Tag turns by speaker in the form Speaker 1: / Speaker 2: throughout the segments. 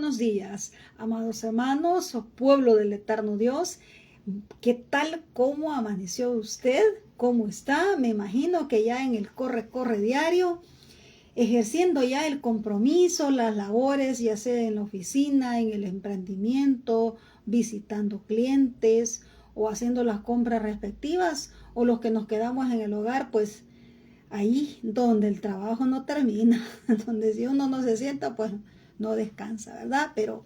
Speaker 1: buenos días, amados hermanos, pueblo del eterno Dios. ¿Qué tal? ¿Cómo amaneció usted? ¿Cómo está? Me imagino que ya en el corre diario, ejerciendo ya el compromiso, las labores, ya sea en la oficina, en el emprendimiento, visitando clientes o haciendo las compras respectivas, o los que nos quedamos en el hogar, pues ahí donde el trabajo no termina, donde si uno no se sienta, pues no descansa, ¿verdad? Pero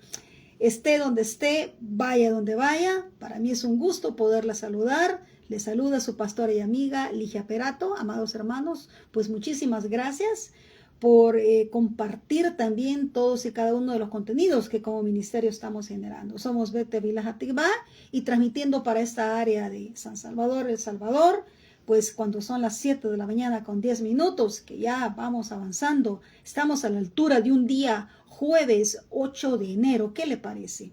Speaker 1: esté donde esté, vaya donde vaya, para mí es un gusto poderla saludar. Le saluda su pastora y amiga Ligia Perato. Amados hermanos, pues muchísimas gracias por compartir también todos y cada uno de los contenidos que como ministerio estamos generando. Somos Bete Vilas Atigba y transmitiendo para esta área de San Salvador, El Salvador, pues cuando son las 7 de la mañana con 10 minutos, que ya vamos avanzando, estamos a la altura de un día jueves 8 de enero. ¿Qué le parece?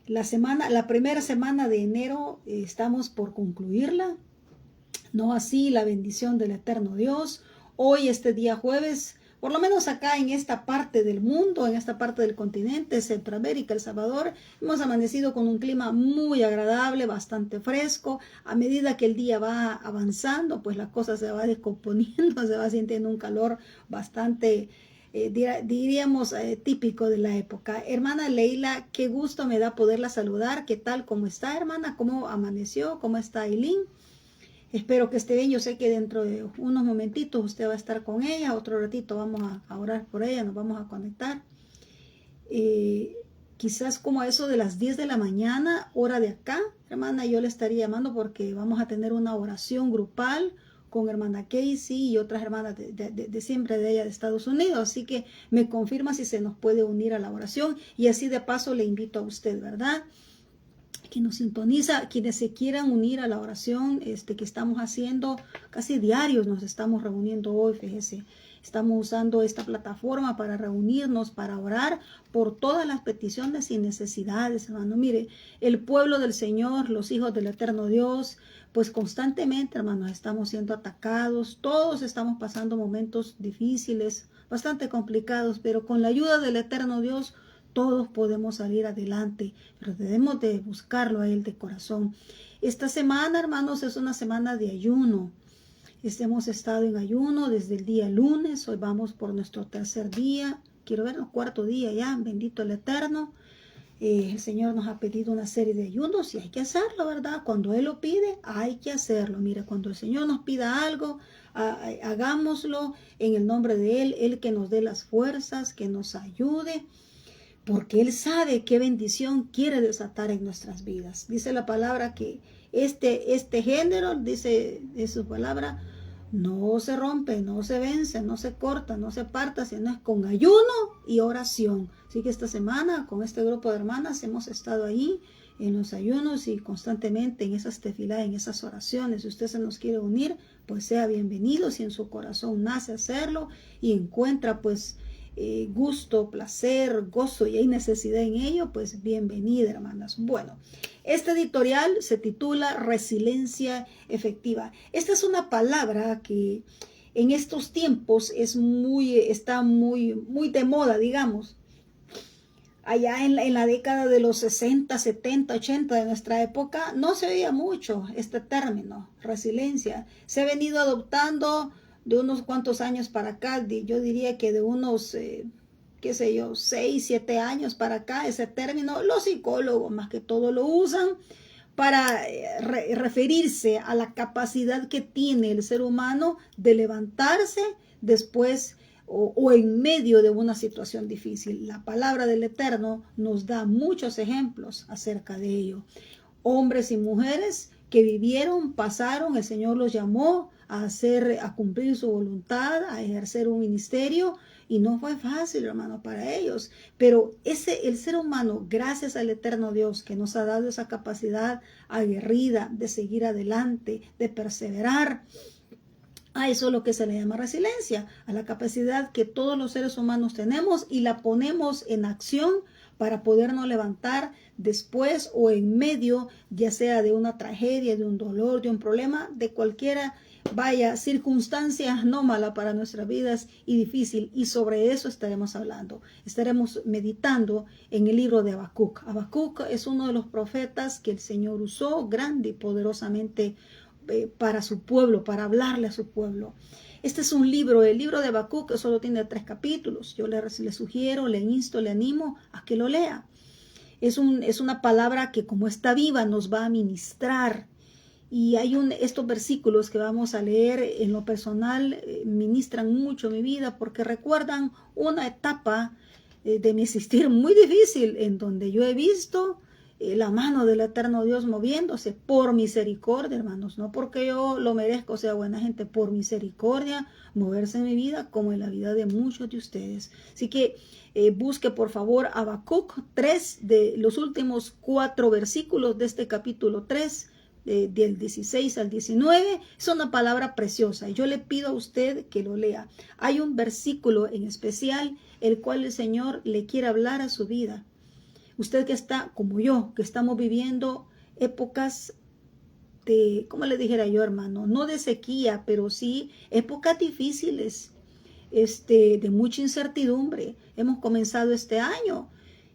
Speaker 1: La primera semana de enero estamos por concluirla, no así la bendición del eterno Dios. Hoy, este día jueves, por lo menos acá en esta parte del mundo, en esta parte del continente, Centroamérica, El Salvador, hemos amanecido con un clima muy agradable, bastante fresco. A medida que el día va avanzando, pues la cosa se va descomponiendo, se va sintiendo un calor bastante, diríamos, típico de la época. Hermana Leila, qué gusto me da poderla saludar. ¿Qué tal? ¿Cómo está, hermana? ¿Cómo amaneció? ¿Cómo está Aileen? Espero que esté bien. Yo sé que dentro de unos momentitos usted va a estar con ella. Otro ratito vamos a orar por ella, nos vamos a conectar. Quizás como a eso de las 10 de la mañana, hora de acá, hermana, yo le estaría llamando porque vamos a tener una oración grupal con hermana Casey y otras hermanas de siempre de ella de Estados Unidos. Así que me confirma si se nos puede unir a la oración y así de paso le invito a usted, ¿verdad?, que nos sintoniza, quienes se quieran unir a la oración que estamos haciendo casi diarios, nos estamos reuniendo hoy, fíjese, estamos usando esta plataforma para reunirnos, para orar por todas las peticiones y necesidades, hermano. Mire, el pueblo del Señor, los hijos del eterno Dios, pues constantemente, hermanos, estamos siendo atacados, todos estamos pasando momentos difíciles, bastante complicados, pero con la ayuda del eterno Dios, todos podemos salir adelante, pero debemos de buscarlo a Él de corazón. Esta semana, hermanos, es una semana de ayuno. Hemos estado en ayuno desde el día lunes, hoy vamos por nuestro tercer día, quiero ver el cuarto día ya, bendito el Eterno. El Señor nos ha pedido una serie de ayunos y hay que hacerlo, ¿verdad? Cuando Él lo pide, hay que hacerlo. Mire, cuando el Señor nos pida algo, hagámoslo en el nombre de Él, Él que nos dé las fuerzas, que nos ayude, porque Él sabe qué bendición quiere desatar en nuestras vidas. Dice la palabra que este género, dice en su palabra, no se rompe, no se vence, no se corta, no se aparta, sino es con ayuno y oración. Así que esta semana con este grupo de hermanas hemos estado ahí en los ayunos y constantemente en esas tefilá, en esas oraciones. Si usted se nos quiere unir, pues sea bienvenido. Si en su corazón nace hacerlo y encuentra pues gusto, placer, gozo y hay necesidad en ello, pues bienvenida, hermanas. Bueno, este editorial se titula Resiliencia Efectiva. Esta es una palabra que en estos tiempos está muy de moda, digamos. Allá en la década de los 60, 70, 80 de nuestra época, no se veía mucho este término, resiliencia. Se ha venido adoptando de unos cuantos años para acá, yo diría que de unos, 6, 7 años para acá, ese término, los psicólogos más que todo lo usan para referirse a la capacidad que tiene el ser humano de levantarse después o en medio de una situación difícil. La palabra del Eterno nos da muchos ejemplos acerca de ello. Hombres y mujeres que vivieron, pasaron, el Señor los llamó a cumplir su voluntad, a ejercer un ministerio, y no fue fácil, hermano, para ellos. Pero el ser humano, gracias al eterno Dios que nos ha dado esa capacidad aguerrida de seguir adelante, de perseverar, a eso es lo que se le llama resiliencia, a la capacidad que todos los seres humanos tenemos y la ponemos en acción para podernos levantar después o en medio, ya sea de una tragedia, de un dolor, de un problema, de cualquiera vaya, circunstancia anómala para nuestras vidas y difícil. Y sobre eso estaremos hablando. Estaremos meditando en el libro de Habacuc. Habacuc es uno de los profetas que el Señor usó grande y poderosamente para su pueblo, para hablarle a su pueblo. Este es un libro, el libro de Habacuc, que solo tiene 3 capítulos. Yo le sugiero, le insto, le animo a que lo lea. Es una palabra que, como está viva, nos va a ministrar. Y hay estos versículos que vamos a leer en lo personal ministran mucho mi vida porque recuerdan una etapa de mi existir muy difícil en donde yo he visto la mano del eterno Dios moviéndose por misericordia, hermanos, no porque yo lo merezco, sea buena gente, por misericordia, moverse en mi vida como en la vida de muchos de ustedes. Así que busque por favor Habacuc 3, de los últimos 4 versículos de este capítulo 3, del 16 al 19, es una palabra preciosa. Yo le pido a usted que lo lea. Hay un versículo en especial, el cual el Señor le quiere hablar a su vida. Usted que está, como yo, que estamos viviendo épocas de, ¿cómo le dijera yo, hermano? No de sequía, pero sí épocas difíciles, de mucha incertidumbre. Hemos comenzado este año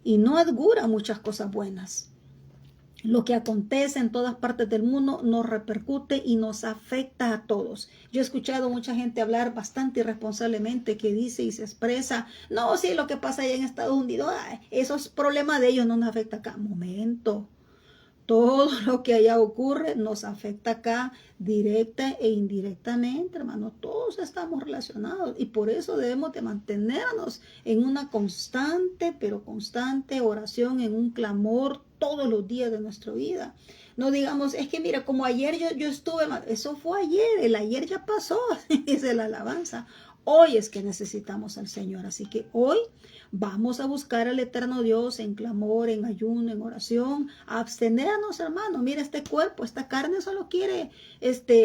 Speaker 1: y no augura muchas cosas buenas. Lo que acontece en todas partes del mundo nos repercute y nos afecta a todos. Yo he escuchado mucha gente hablar bastante irresponsablemente que dice y se expresa, no, sí, lo que pasa allá en Estados Unidos, esos problemas de ellos no nos afecta acá. Momento. Todo lo que allá ocurre nos afecta acá directa e indirectamente, hermano. Todos estamos relacionados y por eso debemos de mantenernos en una constante, pero constante oración, en un clamor todos los días de nuestra vida. No digamos, es que mira, como ayer yo estuve, eso fue ayer, el ayer ya pasó, dice la alabanza. Hoy es que necesitamos al Señor, así que hoy vamos a buscar al eterno Dios en clamor, en ayuno, en oración, a abstenernos, hermano. Mira, este cuerpo, esta carne solo quiere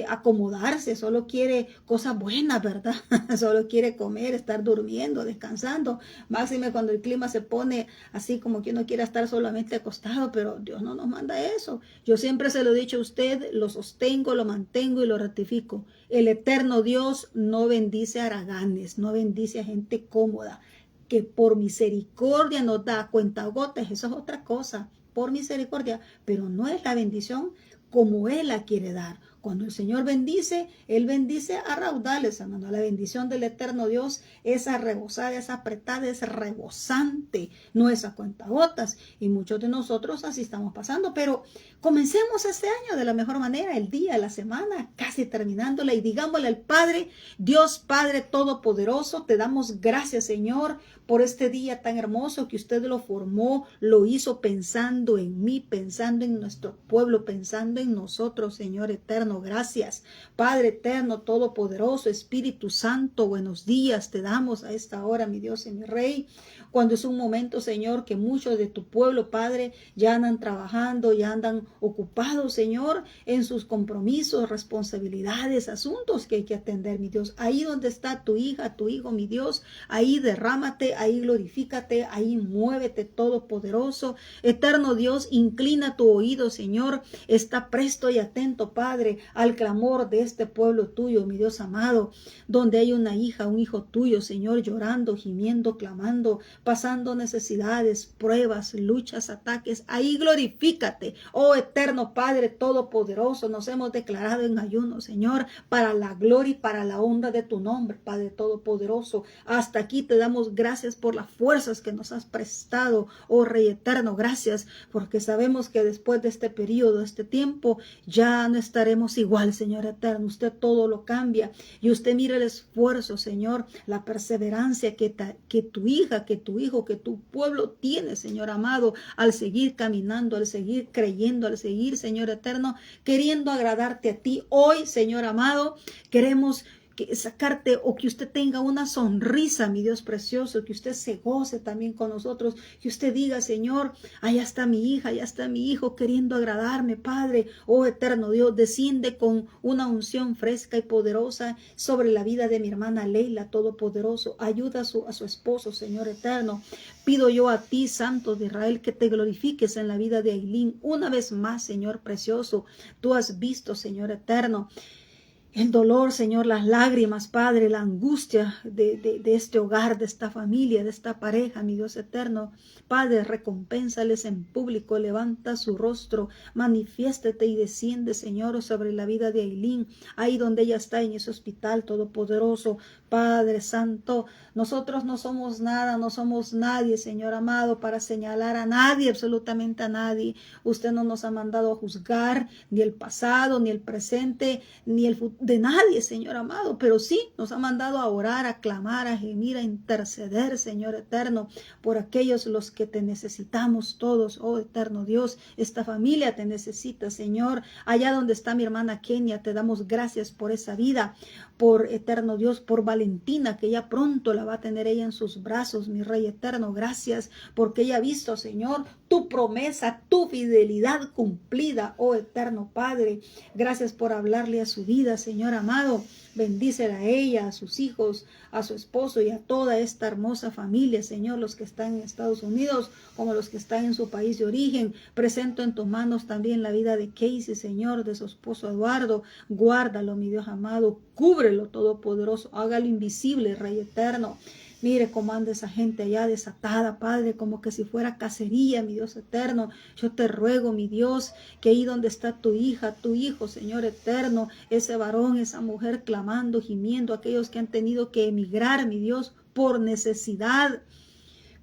Speaker 1: acomodarse, solo quiere cosas buenas, ¿verdad? Solo quiere comer, estar durmiendo, descansando. Máxime cuando el clima se pone así como que uno quiera estar solamente acostado, pero Dios no nos manda eso. Yo siempre se lo he dicho a usted, lo sostengo, lo mantengo y lo ratifico. El eterno Dios no bendice a haraganes, no bendice a gente cómoda, que por misericordia nos da cuentagotas, eso es otra cosa, por misericordia, pero no es la bendición como Él la quiere dar. Cuando el Señor bendice, Él bendice a raudales, hermano. La bendición del eterno Dios es arrebosada, es apretada, es rebosante, no es a cuentagotas. Y muchos de nosotros así estamos pasando, pero comencemos este año de la mejor manera, el día, la semana, casi terminándola, y digámosle al Padre, Dios Padre Todopoderoso, te damos gracias, Señor, por este día tan hermoso que usted lo formó, lo hizo pensando en mí, pensando en nuestro pueblo, pensando en nosotros, Señor eterno. Gracias, Padre eterno, todopoderoso, Espíritu Santo, buenos días te damos a esta hora, mi Dios y mi Rey, cuando es un momento, Señor, que muchos de tu pueblo, Padre, ya andan trabajando, ya andan ocupados, Señor, en sus compromisos, responsabilidades, asuntos que hay que atender, mi Dios. Ahí donde está tu hija, tu hijo, mi Dios, ahí derrámate, ahí glorifícate, ahí muévete, todopoderoso. Eterno Dios, inclina tu oído, Señor, está presto y atento, Padre, al clamor de este pueblo tuyo, mi Dios amado, donde hay una hija, un hijo tuyo, Señor, llorando, gimiendo, clamando, pasando necesidades, pruebas, luchas, ataques. Ahí glorifícate, oh eterno Padre todopoderoso. Nos hemos declarado en ayuno, Señor, para la gloria y para la honra de tu nombre, Padre todopoderoso. Hasta aquí te damos gracias por las fuerzas que nos has prestado, oh Rey eterno. Gracias, porque sabemos que después de este periodo, este tiempo, ya no estaremos igual, Señor eterno. Usted todo lo cambia y usted mira el esfuerzo, Señor, la perseverancia que tu hija, que tu hijo, que tu pueblo tiene, Señor amado, al seguir caminando, al seguir creyendo, al seguir, Señor eterno, queriendo agradarte a ti. Hoy, Señor amado, queremos sacarte, o que usted tenga una sonrisa, mi Dios precioso, que usted se goce también con nosotros, que usted diga, Señor, allá está mi hija, allá está mi hijo queriendo agradarme, Padre. Oh eterno Dios, desciende con una unción fresca y poderosa sobre la vida de mi hermana Leila, todopoderoso. Ayuda a su esposo, Señor eterno. Pido yo a ti, Santo de Israel, que te glorifiques en la vida de Ailín una vez más, Señor precioso. Tú has visto, Señor eterno, el dolor, Señor, las lágrimas, Padre, la angustia de este hogar, de esta familia, de esta pareja, mi Dios eterno. Padre, recompénsales en público, levanta su rostro, manifiéstate y desciende, Señor, sobre la vida de Ailín, ahí donde ella está en ese hospital todopoderoso. Padre Santo, nosotros no somos nada, no somos nadie, Señor amado, para señalar a nadie, absolutamente a nadie. Usted no nos ha mandado a juzgar ni el pasado, ni el presente, ni el futuro, de nadie, Señor amado, pero sí nos ha mandado a orar, a clamar, a gemir, a interceder, Señor eterno, por aquellos los que te necesitamos todos, oh eterno Dios. Esta familia te necesita, Señor. Allá donde está mi hermana Kenia, te damos gracias por esa vida, por eterno Dios, por Valentina, que ya pronto la va a tener ella en sus brazos, mi Rey eterno. Gracias porque ella ha visto, Señor, tu promesa, tu fidelidad cumplida, oh eterno Padre. Gracias por hablarle a su vida, Señor amado. Bendícela a ella, a sus hijos, a su esposo y a toda esta hermosa familia, Señor, los que están en Estados Unidos como los que están en su país de origen. Presento en tus manos también la vida de Casey, Señor, de su esposo Eduardo. Guárdalo, mi Dios amado, cúbrelo, todopoderoso, hágalo invisible, Rey eterno. Mire cómo anda esa gente allá desatada, Padre, como que si fuera cacería, mi Dios eterno. Yo te ruego, mi Dios, que ahí donde está tu hija, tu hijo, Señor eterno, ese varón, esa mujer clamando, gimiendo, aquellos que han tenido que emigrar, mi Dios, por necesidad,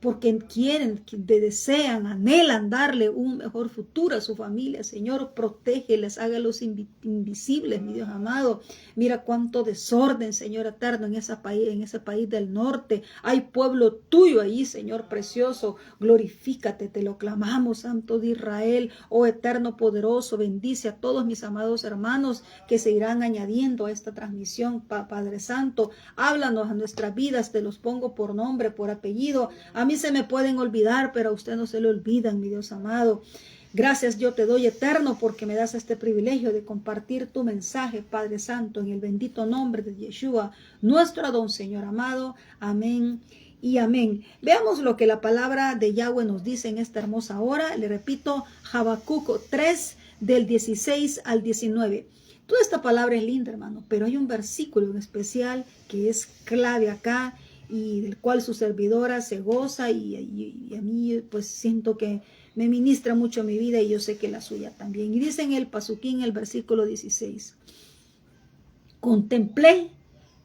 Speaker 1: porque quieren, desean, anhelan darle un mejor futuro a su familia. Señor, protégeles, hágalos invisibles, mi Dios amado. Mira cuánto desorden, Señor eterno, en ese país del norte. Hay pueblo tuyo ahí, Señor precioso. Glorifícate, te lo clamamos, Santo de Israel. Oh eterno poderoso, bendice a todos mis amados hermanos que se irán añadiendo a esta transmisión, Padre Santo. Háblanos a nuestras vidas, te los pongo por nombre, por apellido. A mí se me pueden olvidar, pero a usted no se le olvidan, mi Dios amado. Gracias yo te doy, eterno, porque me das este privilegio de compartir tu mensaje, Padre Santo, en el bendito nombre de Yeshua, nuestro Adón, Señor amado. Amén y amén. Veamos lo que la palabra de Yahweh nos dice en esta hermosa hora. Le repito, Habacuc 3, del 16 al 19. Toda esta palabra es linda, hermano, pero hay un versículo en especial que es clave acá, y del cual su servidora se goza y a mí pues siento que me ministra mucho mi vida y yo sé que la suya también. Y dice en el Pasuquín, el versículo 16, contemplé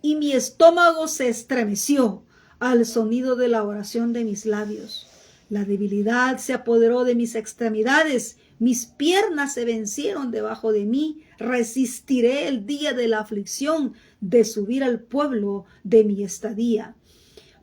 Speaker 1: y mi estómago se estremeció al sonido de la oración de mis labios. La debilidad se apoderó de mis extremidades, mis piernas se vencieron debajo de mí. Resistiré el día de la aflicción, de subir al pueblo de mi estadía.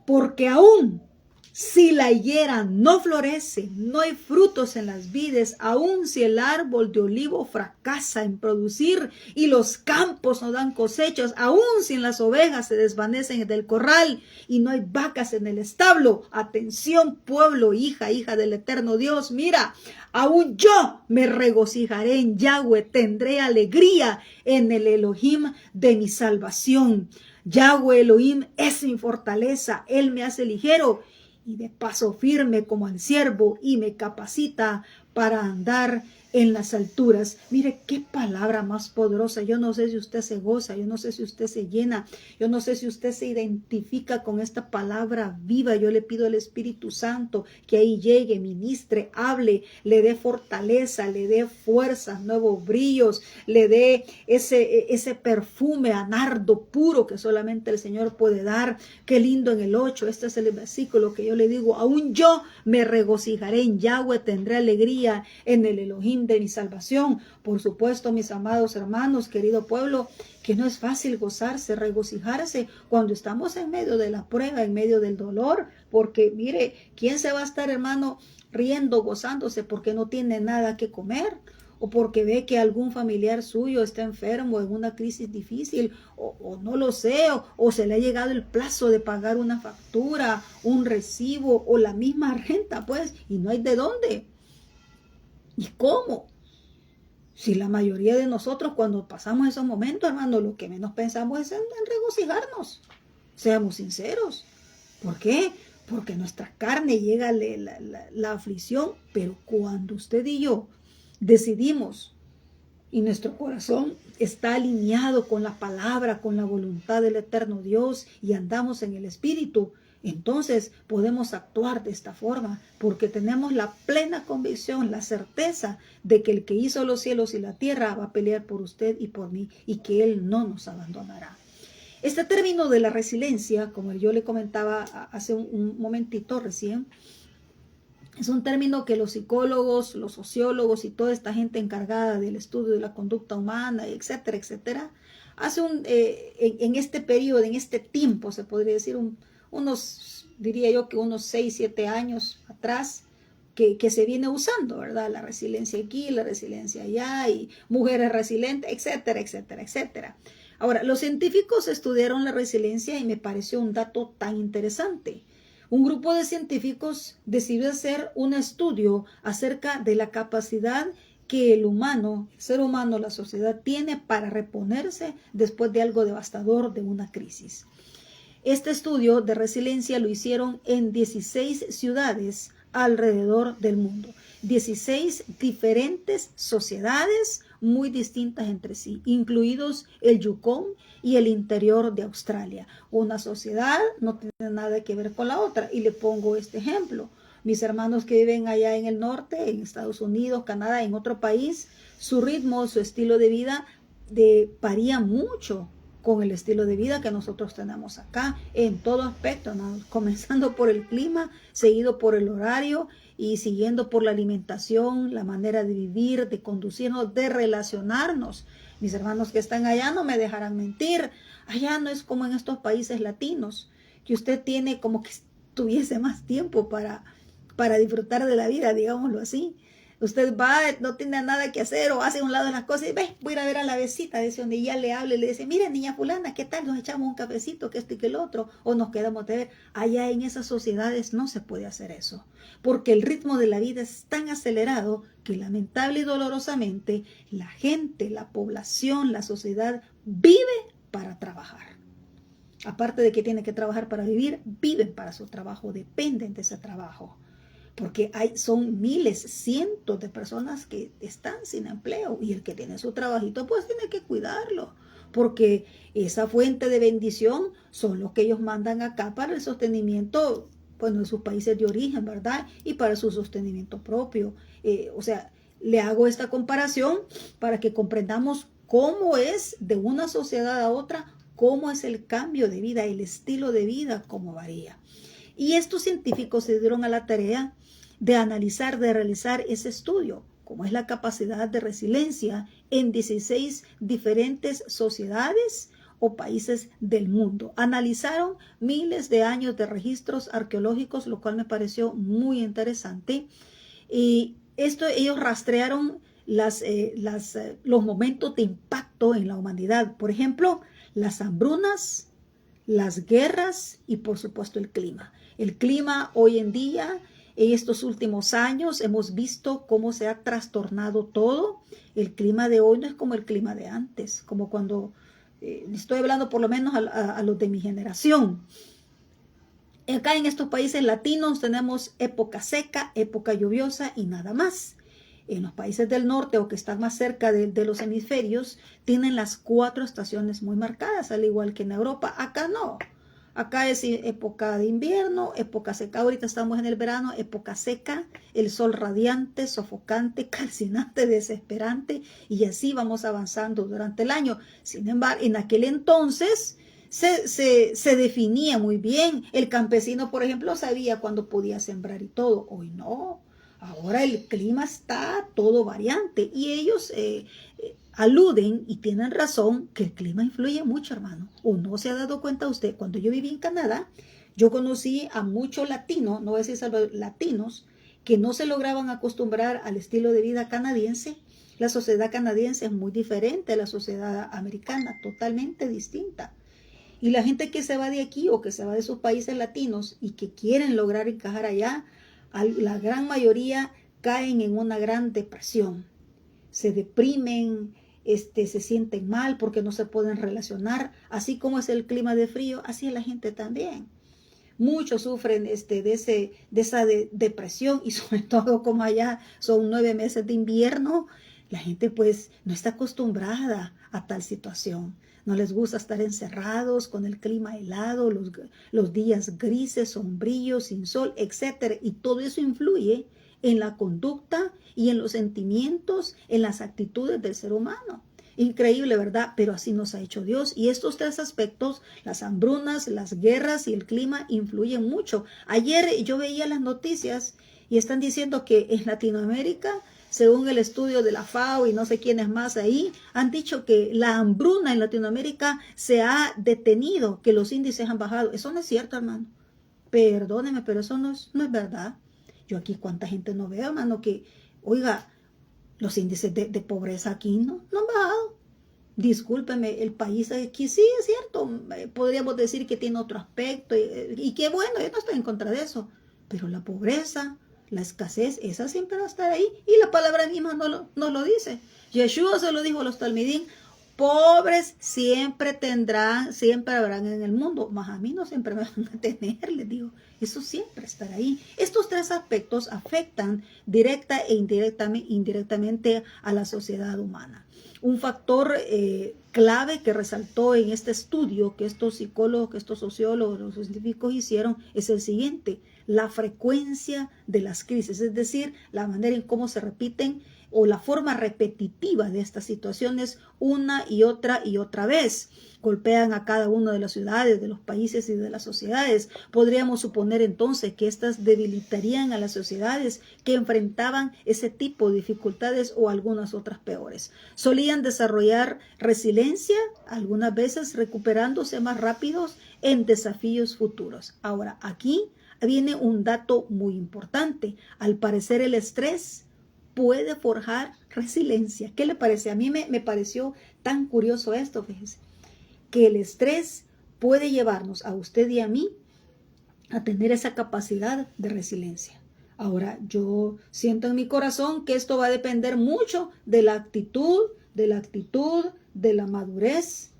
Speaker 1: Porque aún si la higuera no florece, no hay frutos en las vides, aún si el árbol de olivo fracasa en producir y los campos no dan cosechas, aún si las ovejas se desvanecen del corral y no hay vacas en el establo. Atención, pueblo, hija del eterno Dios, mira, aún yo me regocijaré en Yahweh, tendré alegría en el Elohim de mi salvación. Yahweh Elohim es mi fortaleza, Él me hace ligero y de paso firme como el ciervo y me capacita para andar en las alturas. Mire qué palabra más poderosa. Yo no sé si usted se goza, yo no sé si usted se llena, yo no sé si usted se identifica con esta palabra viva. Yo le pido al Espíritu Santo que ahí llegue, ministre, hable, le dé fortaleza, le dé fuerzas, nuevos brillos, le dé ese perfume a nardo puro que solamente el Señor puede dar. Qué lindo en el 8, este es el versículo que yo le digo, aún yo me regocijaré en Yahweh, tendré alegría en el Elohim de mi salvación. Por supuesto, mis amados hermanos, querido pueblo, que no es fácil gozarse, regocijarse cuando estamos en medio de la prueba, en medio del dolor, porque mire, ¿quién se va a estar, hermano, riendo, gozándose porque no tiene nada que comer? O porque ve que algún familiar suyo está enfermo en una crisis difícil, o no lo sé, o se le ha llegado el plazo de pagar una factura, un recibo o la misma renta, pues, y no hay de dónde. ¿Y cómo? Si la mayoría de nosotros cuando pasamos esos momentos, hermano, lo que menos pensamos es en regocijarnos. Seamos sinceros. ¿Por qué? Porque a nuestra carne llega la aflicción, pero cuando usted y yo decidimos y nuestro corazón está alineado con la palabra, con la voluntad del eterno Dios y andamos en el Espíritu, entonces podemos actuar de esta forma porque tenemos la plena convicción, la certeza de que el que hizo los cielos y la tierra va a pelear por usted y por mí y que Él no nos abandonará. Este término de la resiliencia, como yo le comentaba hace un momentito recién, es un término que los psicólogos, los sociólogos y toda esta gente encargada del estudio de la conducta humana, etcétera, etcétera, hace en este periodo, en este tiempo, se podría decir, diría yo que unos 6, 7 años atrás, que se viene usando, ¿verdad? La resiliencia aquí, la resiliencia allá, y mujeres resilientes, etcétera, etcétera, etcétera. Ahora, los científicos estudiaron la resiliencia y me pareció un dato tan interesante. Un grupo de científicos decidió hacer un estudio acerca de la capacidad que el ser humano, la sociedad tiene para reponerse después de algo devastador, de una crisis. Este estudio de resiliencia lo hicieron en 16 ciudades alrededor del mundo. 16 diferentes sociedades muy distintas entre sí, incluidos el Yukon y el interior de Australia. Una sociedad no tiene nada que ver con la otra. Y le pongo este ejemplo. Mis hermanos que viven allá en el norte, en Estados Unidos, Canadá, en otro país, su ritmo, su estilo de vida varía mucho con el estilo de vida que nosotros tenemos acá, en todo aspecto, ¿no? Comenzando por el clima, seguido por el horario y siguiendo por la alimentación, la manera de vivir, de conducirnos, de relacionarnos. Mis hermanos que están allá no me dejarán mentir. Allá no es como en estos países latinos, que usted tiene como que tuviese más tiempo para disfrutar de la vida, digámoslo así. Usted va, no tiene nada que hacer o hace a un lado de las cosas y ve, voy a ir a ver a la vecina, dice, donde ya le hable, le dice, mira niña fulana, ¿qué tal? Nos echamos un cafecito, que esto y que el otro, o nos quedamos de ver. Allá en esas sociedades no se puede hacer eso, porque el ritmo de la vida es tan acelerado que lamentable y dolorosamente la gente, la población, la sociedad vive para trabajar. Aparte de que tiene que trabajar para vivir, viven para su trabajo, dependen de ese trabajo. Porque son miles, cientos de personas que están sin empleo y el que tiene su trabajito pues tiene que cuidarlo, porque esa fuente de bendición son los que ellos mandan acá para el sostenimiento, bueno, de sus países de origen, ¿verdad? Y para su sostenimiento propio. O sea, le hago esta comparación para que comprendamos cómo es de una sociedad a otra, cómo es el cambio de vida, el estilo de vida, cómo varía. Y estos científicos se dieron a la tarea de analizar, de realizar ese estudio, como es la capacidad de resiliencia en 16 diferentes sociedades o países del mundo. Analizaron miles de años de registros arqueológicos, lo cual me pareció muy interesante. Y ellos rastrearon los momentos de impacto en la humanidad. Por ejemplo, las hambrunas, las guerras y por supuesto el clima. El clima hoy en día, en estos últimos años, hemos visto cómo se ha trastornado todo. El clima de hoy no es como el clima de antes, como cuando, estoy hablando por lo menos a los de mi generación. Acá en estos países latinos tenemos época seca, época lluviosa y nada más. En los países del norte o que están más cerca de los hemisferios, tienen las 4 estaciones muy marcadas, al igual que en Europa. Acá no. Acá es época de invierno, época seca. Ahorita estamos en el verano, época seca, el sol radiante, sofocante, calcinante, desesperante, y así vamos avanzando durante el año. Sin embargo, en aquel entonces se definía muy bien. El campesino, por ejemplo, sabía cuándo podía sembrar y todo. Hoy no. Ahora el clima está todo variante y ellos aluden y tienen razón que el clima influye mucho, hermano. ¿O no se ha dado cuenta usted? Cuando yo viví en Canadá, yo conocí a muchos latinos, no voy a decir solo latinos, que no se lograban acostumbrar al estilo de vida canadiense. La sociedad canadiense es muy diferente a la sociedad americana, totalmente distinta. Y la gente que se va de aquí o que se va de sus países latinos y que quieren lograr encajar allá, la gran mayoría caen en una gran depresión. Se deprimen, se sienten mal porque no se pueden relacionar. Así como es el clima de frío, así es la gente también. Muchos sufren de esa depresión y sobre todo como allá son 9 meses de invierno, La gente pues no está acostumbrada a tal situación. No les gusta estar encerrados con el clima helado, los días grises, sombríos, sin sol, etc. Y todo eso influye en la conducta y en los sentimientos, en las actitudes del ser humano. Increíble, ¿verdad? Pero así nos ha hecho Dios. Y estos tres aspectos, las hambrunas, las guerras y el clima, influyen mucho. Ayer yo veía las noticias y están diciendo que en Latinoamérica, según el estudio de la FAO y no sé quiénes más ahí, han dicho que la hambruna en Latinoamérica se ha detenido, que los índices han bajado. Eso no es cierto, hermano. Perdóneme, pero eso no es verdad. Yo aquí cuánta gente no veo, hermano, que, oiga, los índices de pobreza aquí no han bajado. Discúlpeme, el país aquí sí es cierto, podríamos decir que tiene otro aspecto y qué bueno, yo no estoy en contra de eso, pero la pobreza, la escasez, esa siempre va a estar ahí y la palabra misma no lo dice. Yeshua se lo dijo a los talmidín, pobres siempre tendrán, siempre habrán en el mundo, mas a mí no siempre me van a tener, les digo, eso siempre estará ahí. Estos tres aspectos afectan directa e indirectamente a la sociedad humana. Un factor clave que resaltó en este estudio que estos psicólogos, que estos sociólogos, los científicos hicieron es el siguiente: la frecuencia de las crisis, es decir, la manera en cómo se repiten o la forma repetitiva de estas situaciones una y otra vez. Golpean a cada una de las ciudades, de los países y de las sociedades. Podríamos suponer entonces que estas debilitarían a las sociedades que enfrentaban ese tipo de dificultades o algunas otras peores. Solían desarrollar resiliencia, algunas veces recuperándose más rápidos en desafíos futuros. Ahora, aquí viene un dato muy importante. Al parecer el estrés puede forjar resiliencia. ¿Qué le parece? A mí me pareció tan curioso esto, fíjese, que el estrés puede llevarnos a usted y a mí a tener esa capacidad de resiliencia. Ahora, yo siento en mi corazón que esto va a depender mucho de la actitud, de la madurez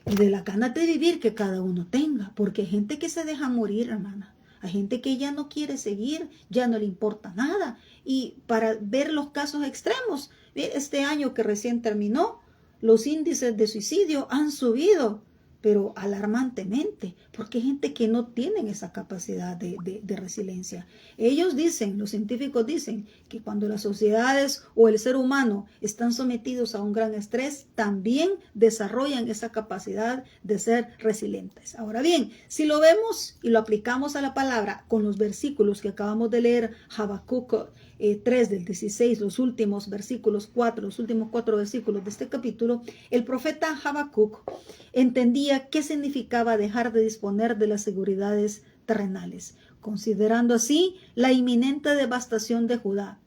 Speaker 1: y de la ganas de vivir que cada uno tenga, porque hay gente que se deja morir, hermana. Hay gente que ya no quiere seguir, ya no le importa nada. Y para ver los casos extremos, este año que recién terminó, los índices de suicidio han subido, pero alarmantemente, porque hay gente que no tiene esa capacidad de resiliencia. Ellos dicen, los científicos dicen, que cuando las sociedades o el ser humano están sometidos a un gran estrés, también desarrollan esa capacidad de ser resilientes. Ahora bien, si lo vemos y lo aplicamos a la palabra con los versículos que acabamos de leer, Habacuc 3 del 16, los últimos versículos 4, los últimos 4 versículos de este capítulo, el profeta Habacuc entendía qué significaba dejar de disponer de las seguridades terrenales, considerando así la inminente devastación de Judá.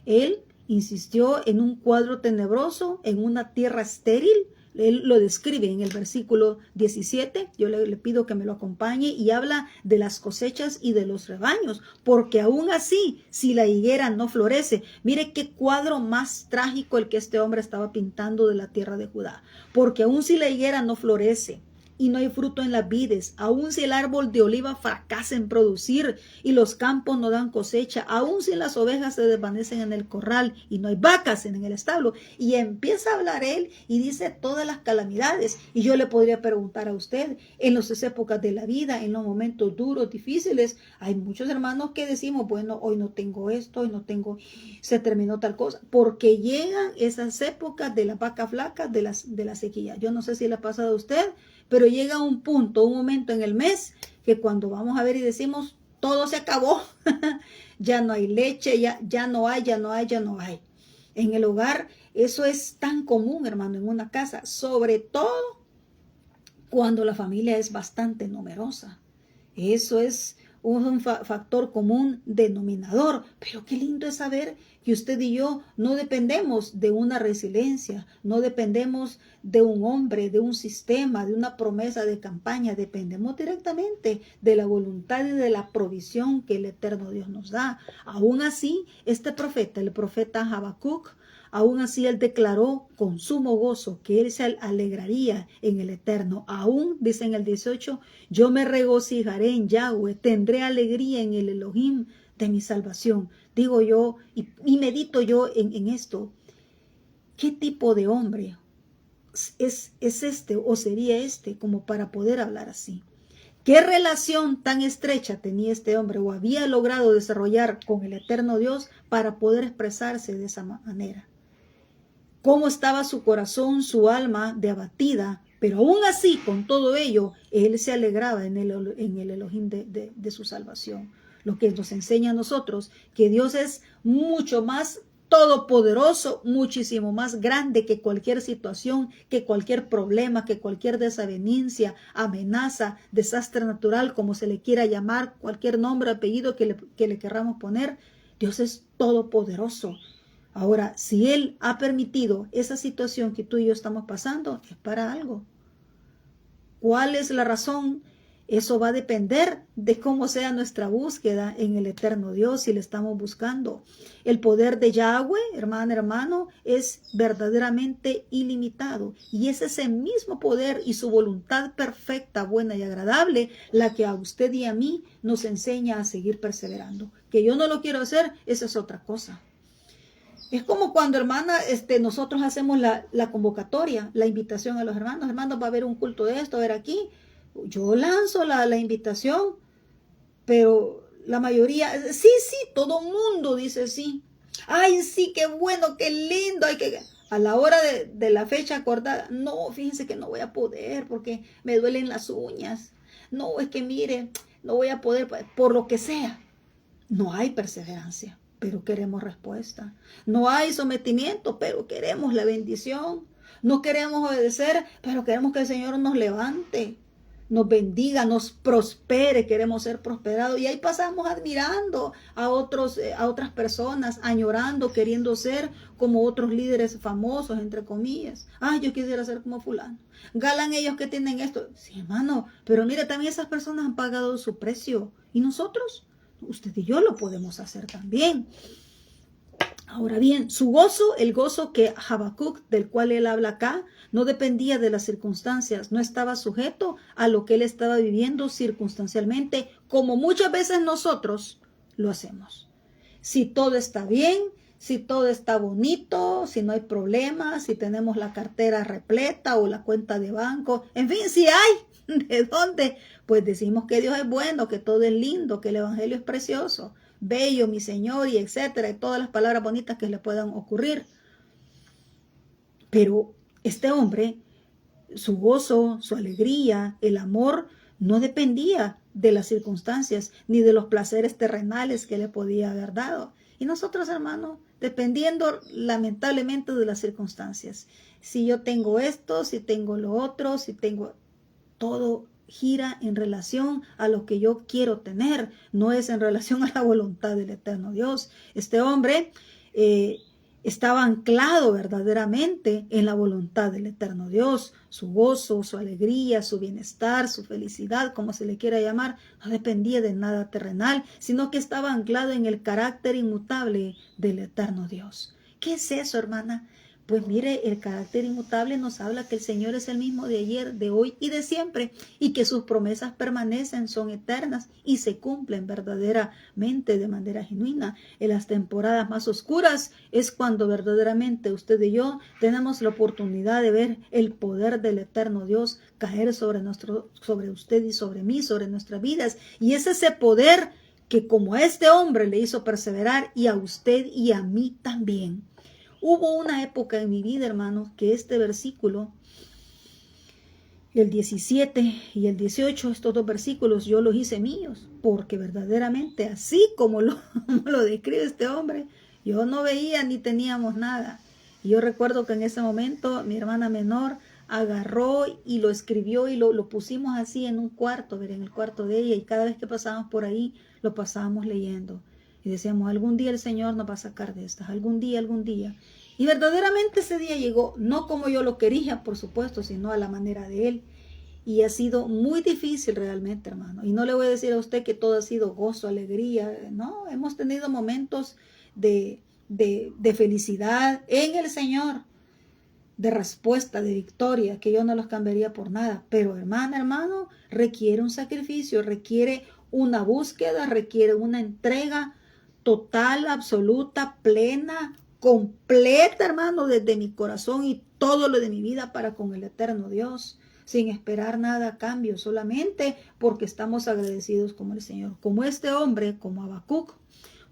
Speaker 1: Él insistió en un cuadro tenebroso, en una tierra estéril. Él lo describe en el versículo 17, yo le pido que me lo acompañe, y habla de las cosechas y de los rebaños, porque aún así, si la higuera no florece, mire qué cuadro más trágico el que este hombre estaba pintando de la tierra de Judá, porque aún si la higuera no florece y no hay fruto en las vides, aun si el árbol de oliva fracasa en producir y los campos no dan cosecha, aun si las ovejas se desvanecen en el corral y no hay vacas en el establo, y empieza a hablar él y dice todas las calamidades. Y yo le podría preguntar a usted, en las épocas de la vida, en los momentos duros, difíciles, hay muchos hermanos que decimos, bueno, hoy no tengo esto, hoy no tengo, se terminó tal cosa, porque llegan esas épocas de las vacas flacas, de la sequía. Yo no sé si le ha pasado a usted, pero llega un punto, un momento en el mes, que cuando vamos a ver y decimos, todo se acabó, ya no hay leche, ya no hay. En el hogar, eso es tan común, hermano, en una casa, sobre todo cuando la familia es bastante numerosa. Eso es un factor común denominador, pero qué lindo es saber que usted y yo no dependemos de una resiliencia, no dependemos de un hombre, de un sistema, de una promesa de campaña, dependemos directamente de la voluntad y de la provisión que el eterno Dios nos da. Aún así, este profeta, el profeta Habacuc, aún así él declaró con sumo gozo que él se alegraría en el Eterno. Aún, dice en el 18, yo me regocijaré en Yahweh, tendré alegría en el Elohim de mi salvación. Digo yo y medito yo en esto. ¿qué tipo de hombre es este o sería este como para poder hablar así? ¿Qué relación tan estrecha tenía este hombre o había logrado desarrollar con el eterno Dios para poder expresarse de esa manera? ¿Cómo estaba su corazón, su alma de abatida? Pero aún así, con todo ello, él se alegraba en el Elohim de su salvación. Lo que nos enseña a nosotros que Dios es mucho más todopoderoso, muchísimo más grande que cualquier situación, que cualquier problema, que cualquier desavenencia, amenaza, desastre natural, como se le quiera llamar, cualquier nombre, apellido que le querramos poner. Dios es todopoderoso. Ahora, si Él ha permitido esa situación que tú y yo estamos pasando, es para algo. ¿Cuál es la razón? Eso va a depender de cómo sea nuestra búsqueda en el eterno Dios, si le estamos buscando. El poder de Yahweh, hermana, hermano, es verdaderamente ilimitado. Y es ese mismo poder y su voluntad perfecta, buena y agradable, la que a usted y a mí nos enseña a seguir perseverando. Que yo no lo quiero hacer, esa es otra cosa. Es como cuando, hermana, nosotros hacemos la convocatoria, la invitación a los hermanos. Hermanos, va a haber un culto de esto, a ver aquí. Yo lanzo la invitación, pero la mayoría, sí, todo mundo dice sí. Ay, sí, qué bueno, qué lindo. A la hora de la fecha acordada, no, fíjense que no voy a poder porque me duelen las uñas. No, es que mire, no voy a poder, por lo que sea. No hay perseverancia, pero queremos respuesta. No hay sometimiento, pero queremos la bendición. No queremos obedecer, pero queremos que el Señor nos levante, nos bendiga, nos prospere. Queremos ser prosperados. Y ahí pasamos admirando a otras personas, añorando, queriendo ser como otros líderes famosos, entre comillas. Ay, yo quisiera ser como fulano. Galan ellos que tienen esto. Sí, hermano, pero mire, también esas personas han pagado su precio. ¿Y nosotros? Usted y yo lo podemos hacer también. Ahora bien, su gozo, el gozo que Habacuc, del cual él habla acá, no dependía de las circunstancias, no estaba sujeto a lo que él estaba viviendo circunstancialmente, como muchas veces nosotros lo hacemos. Si todo está bien, si todo está bonito, si no hay problemas, si tenemos la cartera repleta o la cuenta de banco, en fin, si hay, ¿de dónde? Pues decimos que Dios es bueno, que todo es lindo, que el evangelio es precioso, bello, mi Señor, y etcétera, y todas las palabras bonitas que le puedan ocurrir. Pero este hombre, su gozo, su alegría, el amor, no dependía de las circunstancias ni de los placeres terrenales que le podía haber dado. Y nosotros, hermanos, dependiendo lamentablemente de las circunstancias. Si yo tengo esto, si tengo lo otro, si tengo todo, gira en relación a lo que yo quiero tener, no es en relación a la voluntad del eterno Dios. Este hombre estaba anclado verdaderamente en la voluntad del eterno Dios. Su gozo, su alegría, su bienestar, su felicidad, como se le quiera llamar, no dependía de nada terrenal, sino que estaba anclado en el carácter inmutable del eterno Dios. ¿Qué es eso, hermana? Pues mire, el carácter inmutable nos habla que el Señor es el mismo de ayer, de hoy y de siempre, y que sus promesas permanecen, son eternas y se cumplen verdaderamente de manera genuina. En las temporadas más oscuras es cuando verdaderamente usted y yo tenemos la oportunidad de ver el poder del eterno Dios caer sobre usted y sobre mí, sobre nuestras vidas. Y es ese poder que como a este hombre le hizo perseverar y a usted y a mí también. Hubo una época en mi vida, hermanos, que este versículo, el 17 y el 18, estos dos versículos, yo los hice míos, porque verdaderamente así como lo describe este hombre, yo no veía ni teníamos nada. Y yo recuerdo que en ese momento mi hermana menor agarró y lo escribió y lo pusimos así en un cuarto, en el cuarto de ella, y cada vez que pasábamos por ahí, lo pasábamos leyendo. Y decíamos, algún día el Señor nos va a sacar de estas, algún día, algún día. Y verdaderamente ese día llegó, no como yo lo quería, por supuesto, sino a la manera de Él. Y ha sido muy difícil realmente, hermano. Y no le voy a decir a usted que todo ha sido gozo, alegría. No, hemos tenido momentos de felicidad en el Señor, de respuesta, de victoria, que yo no los cambiaría por nada. Pero hermana, hermano, requiere un sacrificio, requiere una búsqueda, requiere una entrega total, absoluta, plena, completa, hermano, desde mi corazón y todo lo de mi vida para con el eterno Dios, sin esperar nada a cambio, solamente porque estamos agradecidos con el Señor. Como este hombre, como Habacuc,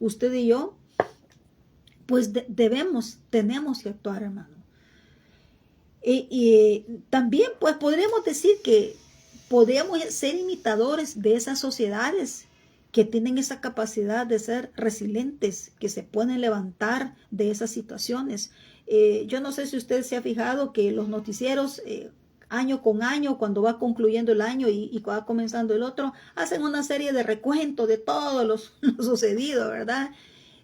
Speaker 1: usted y yo, pues tenemos que actuar, hermano. Y también, pues podríamos decir que podemos ser imitadores de esas sociedades que tienen esa capacidad de ser resilientes, que se pueden levantar de esas situaciones. Yo no sé si usted se ha fijado que los noticieros, año con año, cuando va concluyendo el año y va comenzando el otro, hacen una serie de recuentos de todo lo sucedido, ¿verdad?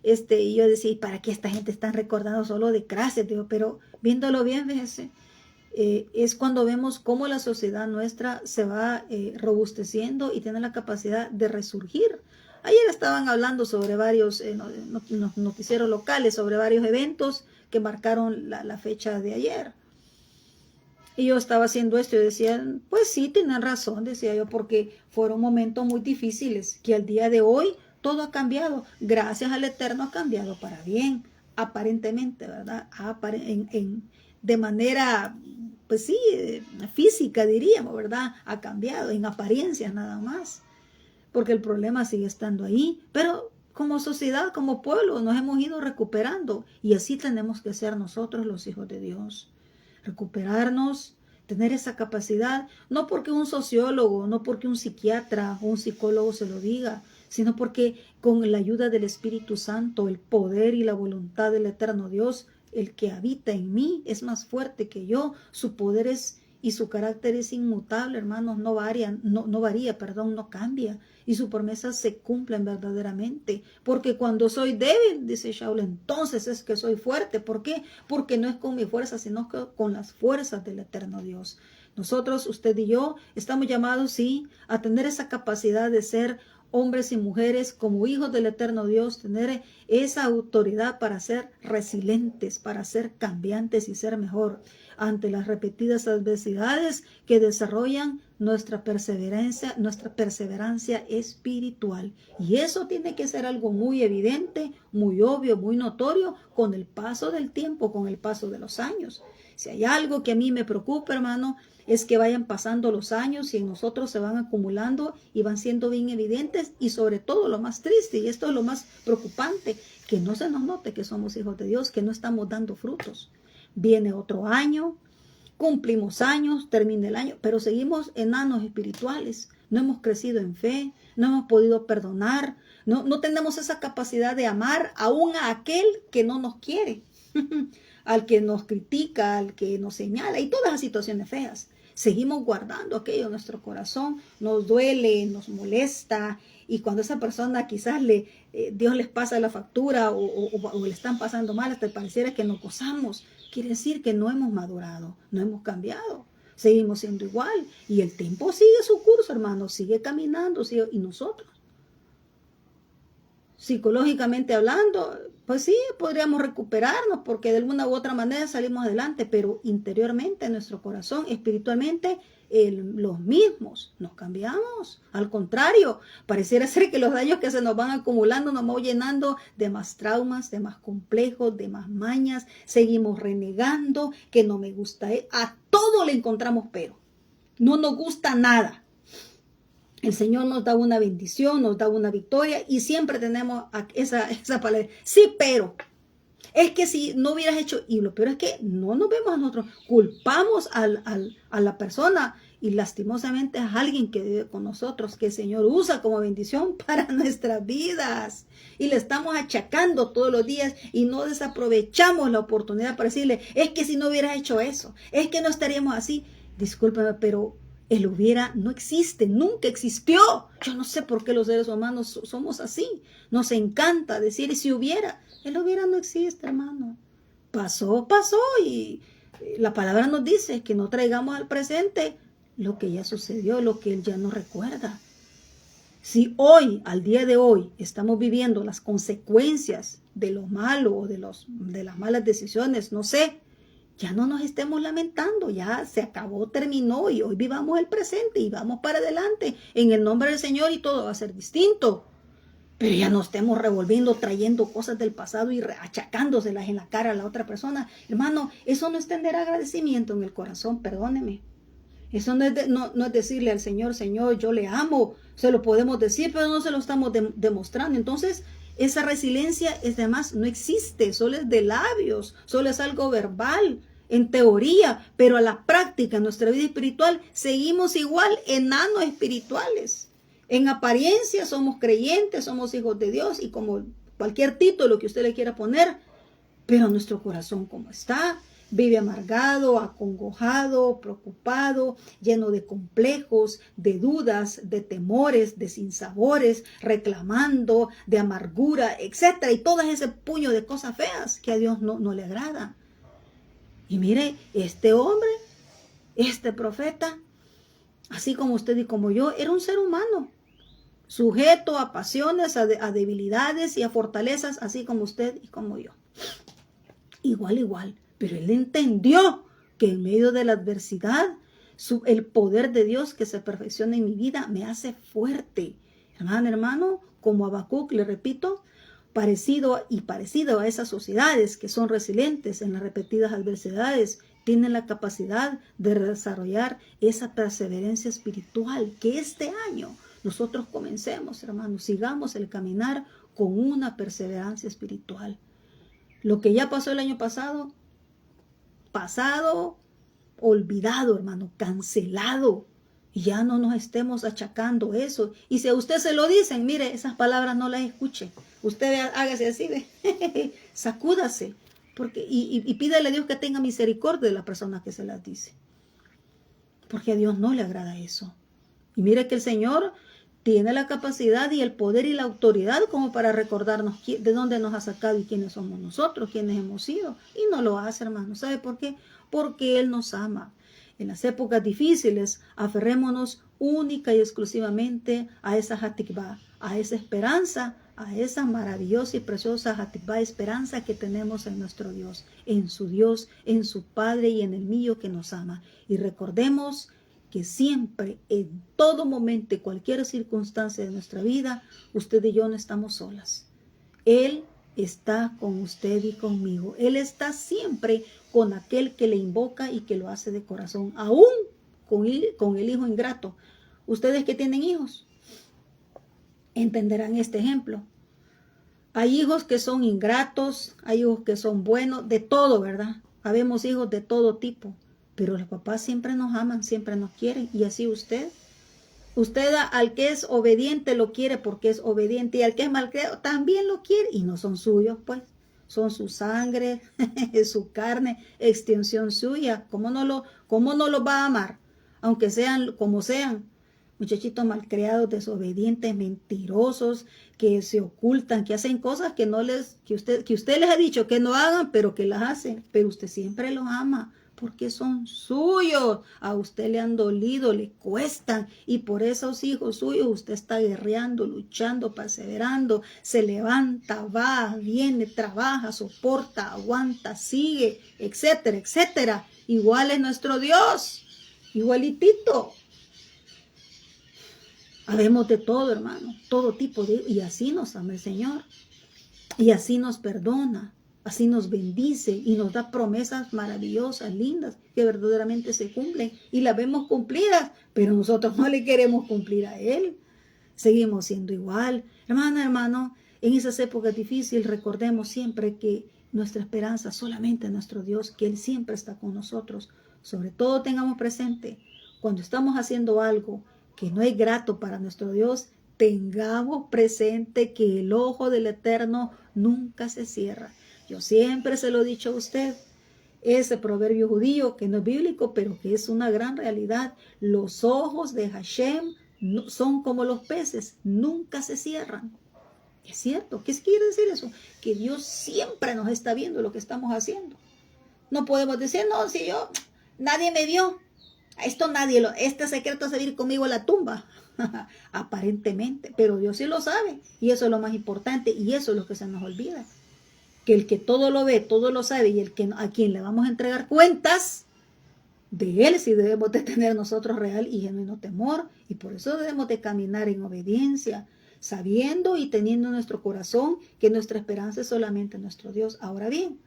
Speaker 1: Y yo decía, ¿y para qué esta gente está recordando solo de clases? Digo, pero viéndolo bien, fíjese, es cuando vemos cómo la sociedad nuestra se va robusteciendo y tiene la capacidad de resurgir. Ayer estaban hablando sobre varios noticieros locales, sobre varios eventos que marcaron la fecha de ayer. Y yo estaba haciendo esto y decía, pues sí, tienen razón, decía yo, porque fueron momentos muy difíciles, que al día de hoy todo ha cambiado. Gracias al Eterno ha cambiado para bien, aparentemente, ¿verdad? De manera, pues sí, física diríamos, ¿verdad? Ha cambiado, en apariencias nada más, porque el problema sigue estando ahí, pero como sociedad, como pueblo, nos hemos ido recuperando y así tenemos que ser nosotros los hijos de Dios. Recuperarnos, tener esa capacidad, no porque un sociólogo, no porque un psiquiatra o un psicólogo se lo diga, sino porque con la ayuda del Espíritu Santo, el poder y la voluntad del eterno Dios, el que habita en mí es más fuerte que yo, su poder y su carácter es inmutable, hermanos, no varía, no cambia, y sus promesas se cumplen verdaderamente, porque cuando soy débil, dice Shaul, entonces es que soy fuerte. ¿Por qué? Porque no es con mi fuerza, sino que con las fuerzas del eterno Dios. Nosotros, usted y yo, estamos llamados, sí, a tener esa capacidad de ser hombres y mujeres como hijos del eterno Dios, tener esa autoridad para ser resilientes, para ser cambiantes y ser mejor ante las repetidas adversidades que desarrollan nuestra perseverancia espiritual. Y eso tiene que ser algo muy evidente, muy obvio, muy notorio con el paso del tiempo, con el paso de los años. Si hay algo que a mí me preocupa, hermano, es que vayan pasando los años y en nosotros se van acumulando y van siendo bien evidentes, y sobre todo lo más triste, y esto es lo más preocupante, que no se nos note que somos hijos de Dios, que no estamos dando frutos. Viene otro año, cumplimos años, termina el año, pero seguimos enanos espirituales, no hemos crecido en fe, no hemos podido perdonar, no tenemos esa capacidad de amar aún a aquel que no nos quiere, al que nos critica, al que nos señala y todas las situaciones feas. Seguimos guardando aquello en nuestro corazón, nos duele, nos molesta, y cuando esa persona quizás Dios les pasa la factura o le están pasando mal, hasta pareciera que nos gozamos. Quiere decir que no hemos madurado, no hemos cambiado, seguimos siendo igual, y el tiempo sigue su curso, hermano, sigue caminando, y nosotros, psicológicamente hablando, pues sí, podríamos recuperarnos porque de alguna u otra manera salimos adelante, pero interiormente, en nuestro corazón, espiritualmente, los mismos, nos cambiamos. Al contrario, pareciera ser que los daños que se nos van acumulando nos van llenando de más traumas, de más complejos, de más mañas. Seguimos renegando, que no me gusta, a todo le encontramos pero. No nos gusta nada. El Señor nos da una bendición, nos da una victoria, y siempre tenemos esa palabra. Sí, pero es que si no hubieras hecho, y lo peor es que no nos vemos a nosotros, culpamos a la persona, y lastimosamente es alguien que vive con nosotros, que el Señor usa como bendición para nuestras vidas, y le estamos achacando todos los días y no desaprovechamos la oportunidad para decirle, es que si no hubieras hecho eso, es que no estaríamos así. Discúlpeme, pero el hubiera no existe, nunca existió. Yo no sé por qué los seres humanos somos así. Nos encanta decir si hubiera. El hubiera no existe, hermano. Pasó, y la palabra nos dice que no traigamos al presente lo que ya sucedió, lo que Él ya no recuerda. Si hoy, al día de hoy, estamos viviendo las consecuencias de lo malo o de las malas decisiones, no sé, ya no nos estemos lamentando, ya se acabó, terminó, y hoy vivamos el presente y vamos para adelante en el nombre del Señor, y todo va a ser distinto. Pero ya no estemos revolviendo, trayendo cosas del pasado y achacándoselas en la cara a la otra persona. Hermano, eso no es tener agradecimiento en el corazón, perdóneme. Eso no es decirle al Señor, Señor, yo le amo. Se lo podemos decir, pero no se lo estamos demostrando. Entonces, esa resiliencia, es demás, no existe, solo es de labios, solo es algo verbal, en teoría, pero a la práctica, en nuestra vida espiritual, seguimos igual enanos espirituales. En apariencia somos creyentes, somos hijos de Dios y como cualquier título que usted le quiera poner, pero nuestro corazón como está, vive amargado, acongojado, preocupado, lleno de complejos, de dudas, de temores, de sinsabores, reclamando, de amargura, etcétera, y todo ese puño de cosas feas que a Dios no le agrada. Y mire, este hombre, este profeta, así como usted y como yo, era un ser humano, sujeto a pasiones, a debilidades y a fortalezas, así como usted y como yo. Igual. Pero él entendió que en medio de la adversidad, el poder de Dios que se perfecciona en mi vida me hace fuerte. Hermano, como Habacuc, le repito, parecido a esas sociedades que son resilientes en las repetidas adversidades, tienen la capacidad de desarrollar esa perseverancia espiritual. Que este año nosotros comencemos, hermanos, sigamos el caminar con una perseverancia espiritual. Lo que ya pasó el año pasado, olvidado, hermano, cancelado. Y ya no nos estemos achacando eso. Y si a usted se lo dicen, mire, esas palabras no las escuche. Usted hágase así, sacúdase. Y pídale a Dios que tenga misericordia de la persona que se las dice. Porque a Dios no le agrada eso. Y mire que el Señor tiene la capacidad y el poder y la autoridad como para recordarnos de dónde nos ha sacado y quiénes somos nosotros, quiénes hemos sido. Y no lo hace, hermano. ¿Sabe por qué? Porque Él nos ama. En las épocas difíciles, aferrémonos única y exclusivamente a esa hatikvah, a esa esperanza, a esa maravillosa y preciosa hatikvah, esperanza que tenemos en nuestro Dios, en su Padre y en el mío que nos ama. Y recordemos que siempre, en todo momento, en cualquier circunstancia de nuestra vida, usted y yo no estamos solas. Él está con usted y conmigo. Él está siempre con aquel que le invoca y que lo hace de corazón, aún con el hijo ingrato. Ustedes que tienen hijos entenderán este ejemplo. Hay hijos que son ingratos, hay hijos que son buenos, de todo, ¿verdad? Habemos hijos de todo tipo. Pero los papás siempre nos aman, siempre nos quieren. Y así usted al que es obediente lo quiere porque es obediente. Y al que es malcriado también lo quiere. Y no son suyos, pues. Son su sangre, su carne, extensión suya. ¿Cómo no lo va a amar? Aunque sean como sean. Muchachitos malcriados, desobedientes, mentirosos, que se ocultan, que hacen cosas que usted les ha dicho que no hagan, pero que las hacen. Pero usted siempre los ama. Porque son suyos, a usted le han dolido, le cuestan, y por esos hijos suyos usted está guerreando, luchando, perseverando, se levanta, va, viene, trabaja, soporta, aguanta, sigue, etcétera, etcétera. Igual es nuestro Dios, igualitito. Habemos de todo, hermano, todo tipo y así nos ama el Señor, y así nos perdona. Así nos bendice y nos da promesas maravillosas, lindas, que verdaderamente se cumplen y las vemos cumplidas, pero nosotros no le queremos cumplir a Él. Seguimos siendo igual. Hermano, en esas épocas difíciles recordemos siempre que nuestra esperanza solamente es nuestro Dios, que Él siempre está con nosotros. Sobre todo tengamos presente, cuando estamos haciendo algo que no es grato para nuestro Dios, tengamos presente que el ojo del Eterno nunca se cierra. Yo siempre se lo he dicho a usted, ese proverbio judío que no es bíblico, pero que es una gran realidad. Los ojos de Hashem son como los peces, nunca se cierran. Es cierto. ¿Qué quiere decir eso? Que Dios siempre nos está viendo lo que estamos haciendo. No podemos decir, no, si nadie me vio. Este secreto se va a ir conmigo a la tumba. Aparentemente, pero Dios sí lo sabe. Y eso es lo más importante y eso es lo que se nos olvida. Que el que todo lo ve, todo lo sabe y a quien le vamos a entregar cuentas, de Él sí debemos de tener nosotros real y genuino temor. Y por eso debemos de caminar en obediencia, sabiendo y teniendo en nuestro corazón que nuestra esperanza es solamente nuestro Dios. Ahora bien,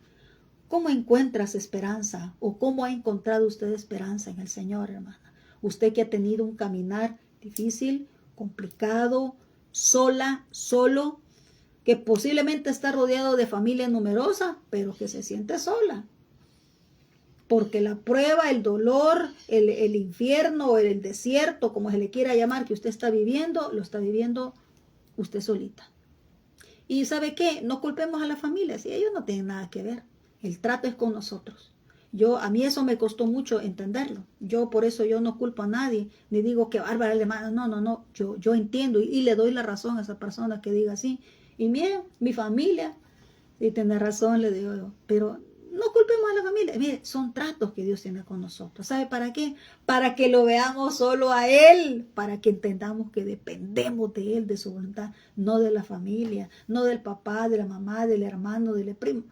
Speaker 1: ¿cómo encuentras esperanza o cómo ha encontrado usted esperanza en el Señor, hermana? Usted que ha tenido un caminar difícil, complicado, sola, solo, que posiblemente está rodeado de familia numerosa, pero que se siente sola. Porque la prueba, el dolor, el infierno, el desierto, como se le quiera llamar, que usted está viviendo, lo está viviendo usted solita. Y ¿sabe qué? No culpemos a la familia, si ellos no tienen nada que ver. El trato es con nosotros. A mí eso me costó mucho entenderlo. Por eso yo no culpo a nadie, ni digo que bárbara alemana. No. Yo entiendo y le doy la razón a esa persona que diga así. Y miren, mi familia, si tiene razón, le digo yo, pero no culpemos a la familia. Mire, son tratos que Dios tiene con nosotros. ¿Sabe para qué? Para que lo veamos solo a Él, para que entendamos que dependemos de Él, de su voluntad, no de la familia, no del papá, de la mamá, del hermano, del primo.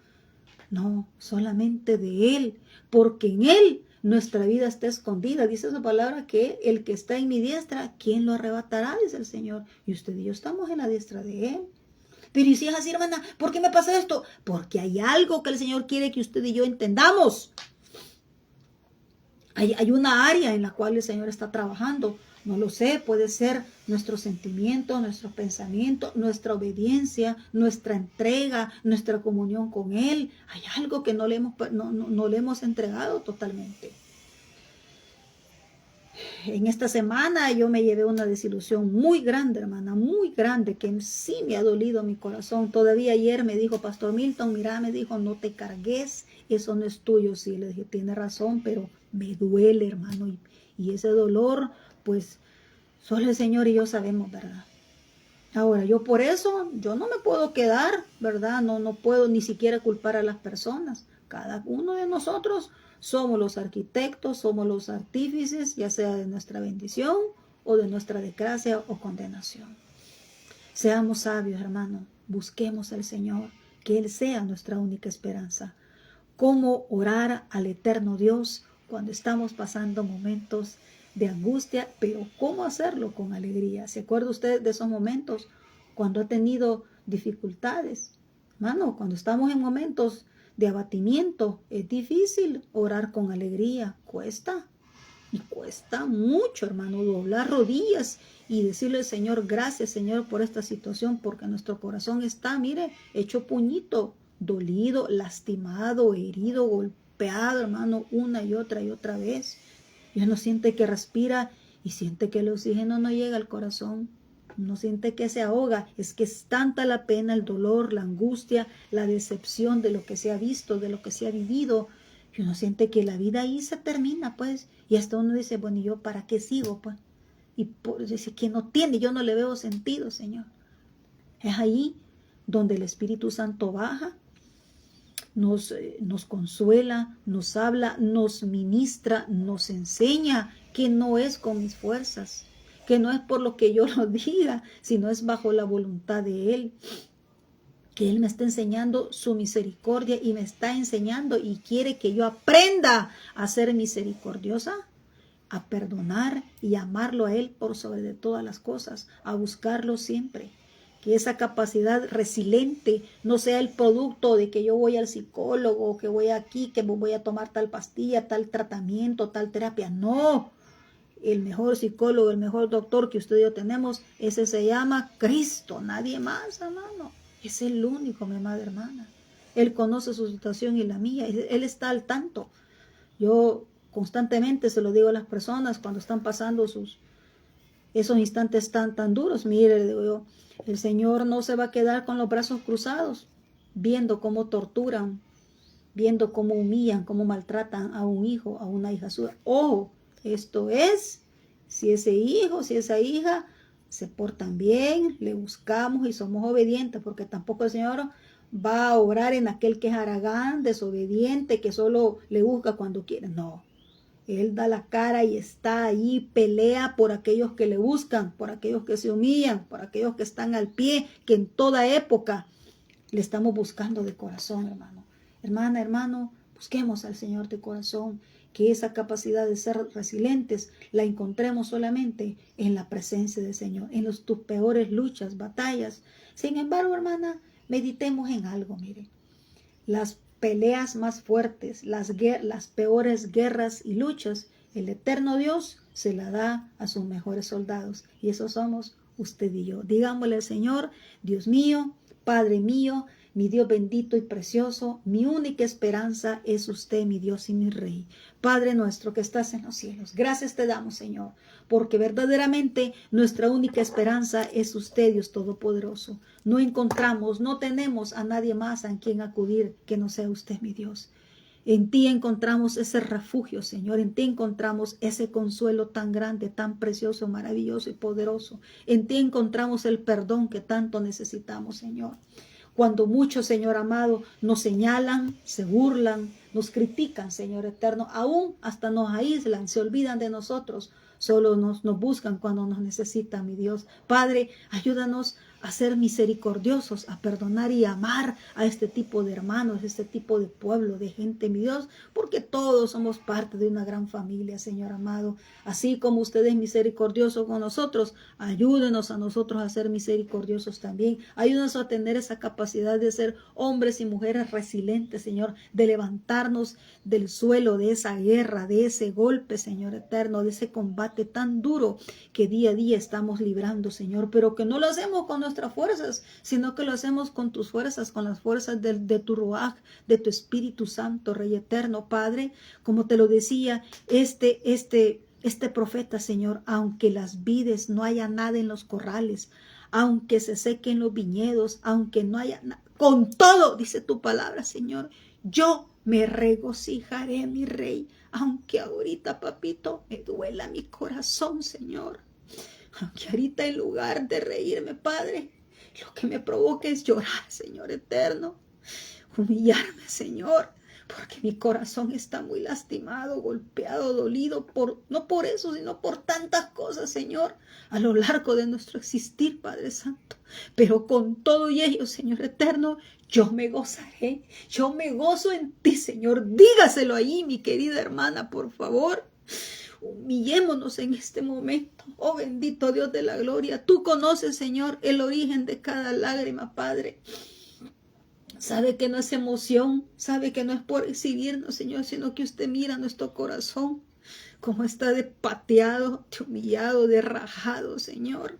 Speaker 1: No, solamente de Él, porque en Él nuestra vida está escondida. Dice esa palabra que el que está en mi diestra, ¿quién lo arrebatará? Dice el Señor. Y usted y yo estamos en la diestra de Él. Pero y si es así, hermana, ¿por qué me pasa esto? Porque hay algo que el Señor quiere que usted y yo entendamos. Hay una área en la cual el Señor está trabajando. No lo sé, puede ser nuestro sentimiento, nuestro pensamiento, nuestra obediencia, nuestra entrega, nuestra comunión con Él. Hay algo que no le hemos entregado totalmente. En esta semana yo me llevé una desilusión muy grande, hermana, muy grande, que sí me ha dolido mi corazón. Todavía ayer me dijo Pastor Milton, mira, me dijo, no te cargues, eso no es tuyo. Sí, le dije, tiene razón, pero me duele, hermano, y ese dolor, pues, solo el Señor y yo sabemos, ¿verdad? Ahora, yo por eso, yo no me puedo quedar, ¿verdad? No puedo ni siquiera culpar a las personas. Cada uno de nosotros somos los arquitectos, somos los artífices, ya sea de nuestra bendición o de nuestra desgracia o condenación. Seamos sabios, hermano, busquemos al Señor, que Él sea nuestra única esperanza. ¿Cómo orar al eterno Dios cuando estamos pasando momentos de angustia? Pero ¿cómo hacerlo con alegría? ¿Se acuerda usted de esos momentos cuando ha tenido dificultades? Hermano, cuando estamos en momentos de abatimiento, es difícil orar con alegría. Cuesta. Y cuesta mucho, hermano, doblar rodillas y decirle al Señor, gracias, Señor, por esta situación, porque nuestro corazón está, mire, hecho puñito, dolido, lastimado, herido, golpeado, hermano, una y otra vez. Y uno siente que respira y siente que el oxígeno no llega al corazón. No siente que se ahoga. Es que es tanta la pena, el dolor, la angustia, la decepción de lo que se ha visto, de lo que se ha vivido. Y uno siente que la vida ahí se termina, pues. Y hasta uno dice, bueno, ¿y yo para qué sigo, pues? Y dice que no tiene, yo no le veo sentido, Señor. Es ahí donde el Espíritu Santo baja, nos consuela, nos habla, nos ministra, nos enseña que no es con mis fuerzas, que no es por lo que yo lo diga, sino es bajo la voluntad de Él, que Él me está enseñando su misericordia y me está enseñando y quiere que yo aprenda a ser misericordiosa, a perdonar y amarlo a Él por sobre de todas las cosas, a buscarlo siempre. Que esa capacidad resiliente no sea el producto de que yo voy al psicólogo, que voy aquí, que voy a tomar tal pastilla, tal tratamiento, tal terapia. No, el mejor psicólogo, el mejor doctor que usted y yo tenemos, ese se llama Cristo, nadie más, hermano. Es el único, mi amada hermana. Él conoce su situación y la mía, Él está al tanto. Yo constantemente se lo digo a las personas cuando están pasando esos instantes tan duros. Mire, le digo yo, el Señor no se va a quedar con los brazos cruzados, viendo cómo torturan, viendo cómo humillan, cómo maltratan a un hijo, a una hija suya. Ojo, esto es, si ese hijo, si esa hija se portan bien, le buscamos y somos obedientes, porque tampoco el Señor va a obrar en aquel que es haragán, desobediente, que solo le busca cuando quiere. No. Él da la cara y está ahí, pelea por aquellos que le buscan, por aquellos que se humillan, por aquellos que están al pie, que en toda época le estamos buscando de corazón, hermano. Hermana, hermano, Busquemos al Señor de corazón, que esa capacidad de ser resilientes la encontremos solamente en la presencia del Señor, en tus peores luchas, batallas. Sin embargo, hermana, meditemos en algo, mire. Las peleas más fuertes, las peores guerras y luchas, el eterno Dios se la da a sus mejores soldados. Y esos somos usted y yo. Digámosle al Señor: Dios mío, Padre mío, mi Dios bendito y precioso, mi única esperanza es usted, mi Dios y mi Rey. Padre nuestro que estás en los cielos, gracias te damos, Señor, porque verdaderamente nuestra única esperanza es usted, Dios Todopoderoso. No encontramos, no tenemos a nadie más a quien acudir que no sea usted, mi Dios. En ti encontramos ese refugio, Señor. En ti encontramos ese consuelo tan grande, tan precioso, maravilloso y poderoso. En ti encontramos el perdón que tanto necesitamos, Señor. Cuando muchos, Señor amado, nos señalan, se burlan, nos critican, Señor eterno, aún hasta nos aíslan, se olvidan de nosotros, solo nos buscan cuando nos necesitan, mi Dios. Padre, ayúdanos a ser misericordiosos, a perdonar y amar a este tipo de hermanos, este tipo de pueblo, de gente, mi Dios, porque todos somos parte de una gran familia, Señor amado. Así como usted es misericordioso con nosotros, ayúdenos a nosotros a ser misericordiosos también. Ayúdenos a tener esa capacidad de ser hombres y mujeres resilientes, Señor, de levantarnos del suelo, de esa guerra, de ese golpe, Señor eterno, de ese combate tan duro que día a día estamos librando, Señor, pero que no lo hacemos con nuestras fuerzas, sino que lo hacemos con tus fuerzas, con las fuerzas de tu Ruaj, de tu Espíritu Santo, Rey eterno, Padre. Como te lo decía, este profeta, Señor, aunque las vides no haya nada en los corrales, aunque se sequen los viñedos, aunque no haya nada, con todo, dice tu palabra, Señor, yo me regocijaré, mi Rey, aunque ahorita, papito, me duela mi corazón, Señor. Aunque ahorita en lugar de reírme, Padre, lo que me provoca es llorar, Señor eterno. Humillarme, Señor, porque mi corazón está muy lastimado, golpeado, dolido, no por eso, sino por tantas cosas, Señor, a lo largo de nuestro existir, Padre Santo. Pero con todo y ello, Señor eterno, yo me gozaré, yo me gozo en ti, Señor. Dígaselo ahí, mi querida hermana, por favor. Humillémonos en este momento. Oh bendito Dios de la gloria. Tú conoces, Señor, el origen de cada lágrima, Padre. Sabe que no es emoción, sabe que no es por exhibirnos, Señor, sino que usted mira nuestro corazón, como está de pateado, de humillado, de rajado, Señor,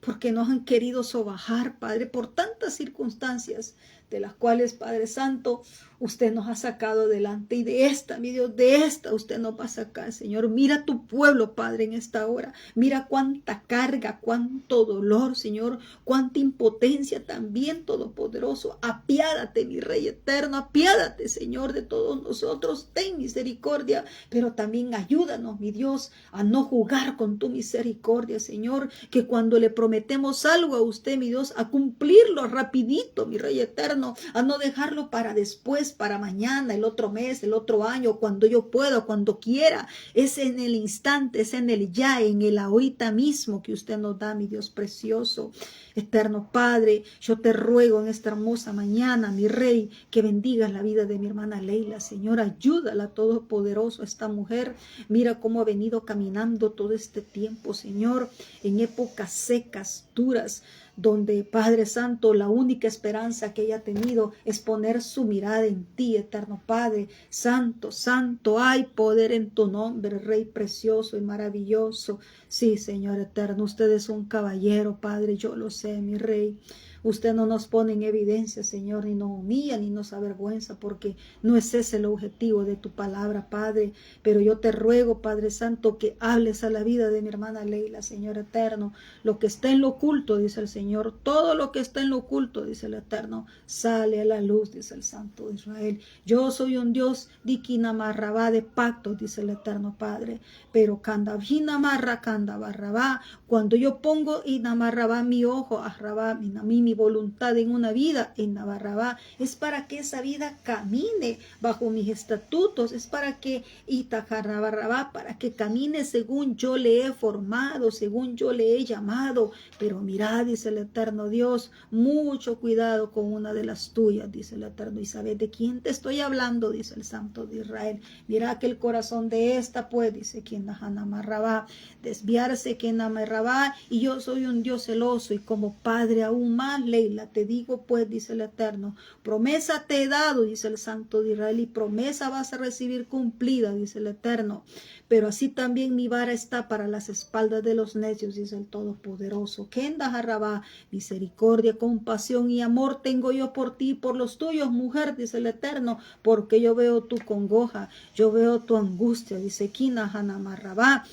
Speaker 1: porque nos han querido sobajar, Padre, por tantas circunstancias de las cuales, Padre Santo, usted nos ha sacado adelante. Y de esta, mi Dios, de esta usted nos va a sacar, Señor. Mira tu pueblo, Padre, en esta hora. Mira cuánta carga, cuánto dolor, Señor, cuánta impotencia también, Todopoderoso. Apiádate, mi Rey eterno, apiádate, Señor, de todos nosotros. Ten misericordia, pero también ayúdanos, mi Dios, a no jugar con tu misericordia, Señor, que cuando le prometemos algo a usted, mi Dios, a cumplirlo rapidito, mi Rey eterno, a no dejarlo para después, para mañana, el otro mes, el otro año, cuando yo pueda, cuando quiera. Es en el instante, es en el ya, en el ahorita mismo que usted nos da, mi Dios precioso. Eterno Padre, yo te ruego en esta hermosa mañana, mi Rey, que bendigas la vida de mi hermana Leila. Señor, ayúdala, Todopoderoso, esta mujer. Mira cómo ha venido caminando todo este tiempo, Señor, en épocas secas, duras, donde, Padre Santo, la única esperanza que ella ha tenido es poner su mirada en ti, eterno Padre. Santo, santo, hay poder en tu nombre, Rey precioso y maravilloso. Sí, Señor eterno, usted es un caballero, Padre, yo lo sé, mi Rey. Usted no nos pone en evidencia, Señor, ni nos humilla, ni nos avergüenza, porque no es ese el objetivo de tu palabra, Padre. Pero yo te ruego, Padre Santo, que hables a la vida de mi hermana Leila, Señor eterno. Lo que está en lo oculto, dice el Señor, todo lo que está en lo oculto, dice el Eterno, sale a la luz, dice el Santo de Israel. Yo soy un Dios dikinamarrabá de pacto, dice el Eterno Padre. Pero candabarrabá, cuando yo pongo inamarrabá mi ojo, arrabá, mi mi voluntad en una vida en Navarrabá. Es para que esa vida camine bajo mis estatutos. Es para que Itajarrabarrabá, para que camine según yo le he formado, según yo le he llamado. Pero mira, dice el eterno Dios, mucho cuidado con una de las tuyas, dice el eterno. ¿Y sabes de quién te estoy hablando? Dice el Santo de Israel. Mira que el corazón de esta, pues, dice quien Najarrabarrabá, desviarse que Namarrabá, y yo soy un Dios celoso y como padre aún más, Leila, te digo pues, dice el Eterno, promesa te he dado, dice el Santo de Israel, y promesa vas a recibir cumplida, dice el Eterno, pero así también mi vara está para las espaldas de los necios, dice el Todopoderoso. Kenda Jarrabá, misericordia, compasión y amor tengo yo por ti y por los tuyos, mujer, dice el Eterno, porque yo veo tu congoja, yo veo tu angustia, dice Kina Hanamarrabá.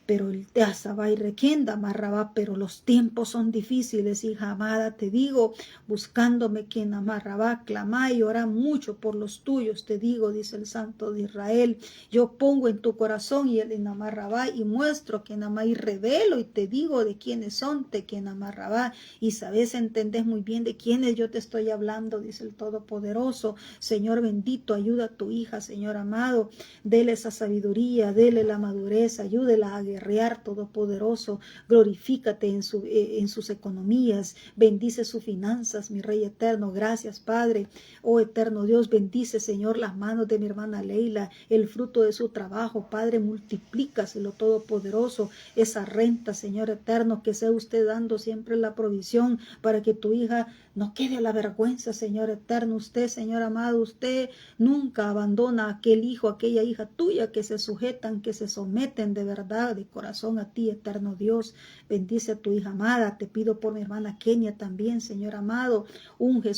Speaker 1: Pero el Teazabá y Requenda amarraba, pero los tiempos son difíciles, hija amada, te digo, buscándome quien amarraba, clama y ora mucho por los tuyos, te digo, dice el Santo de Israel, yo pongo en tu corazón y el en amarraba y muestro quien ama y revelo y te digo de quiénes son, de quien amarraba y sabes, entendés muy bien de quiénes yo te estoy hablando, dice el Todopoderoso. Señor bendito, ayuda a tu hija, Señor amado, dele esa sabiduría, dele la madurez, ayúdela a guerrear, Todopoderoso, glorifícate en sus economías, bendice sus finanzas, mi Rey eterno, gracias Padre, oh eterno Dios, bendice Señor las manos de mi hermana Leila, el fruto de su trabajo, Padre, multiplícaselo Todopoderoso, esa renta, Señor eterno, que sea usted dando siempre la provisión para que tu hija no quede a la vergüenza, Señor eterno, usted, Señor amado, usted nunca abandona a aquel hijo, aquella hija tuya que se sujetan, que se someten de verdad, de corazón a ti, eterno Dios. Bendice a tu hija amada. Te pido por mi hermana Kenia también, Señor amado. Unge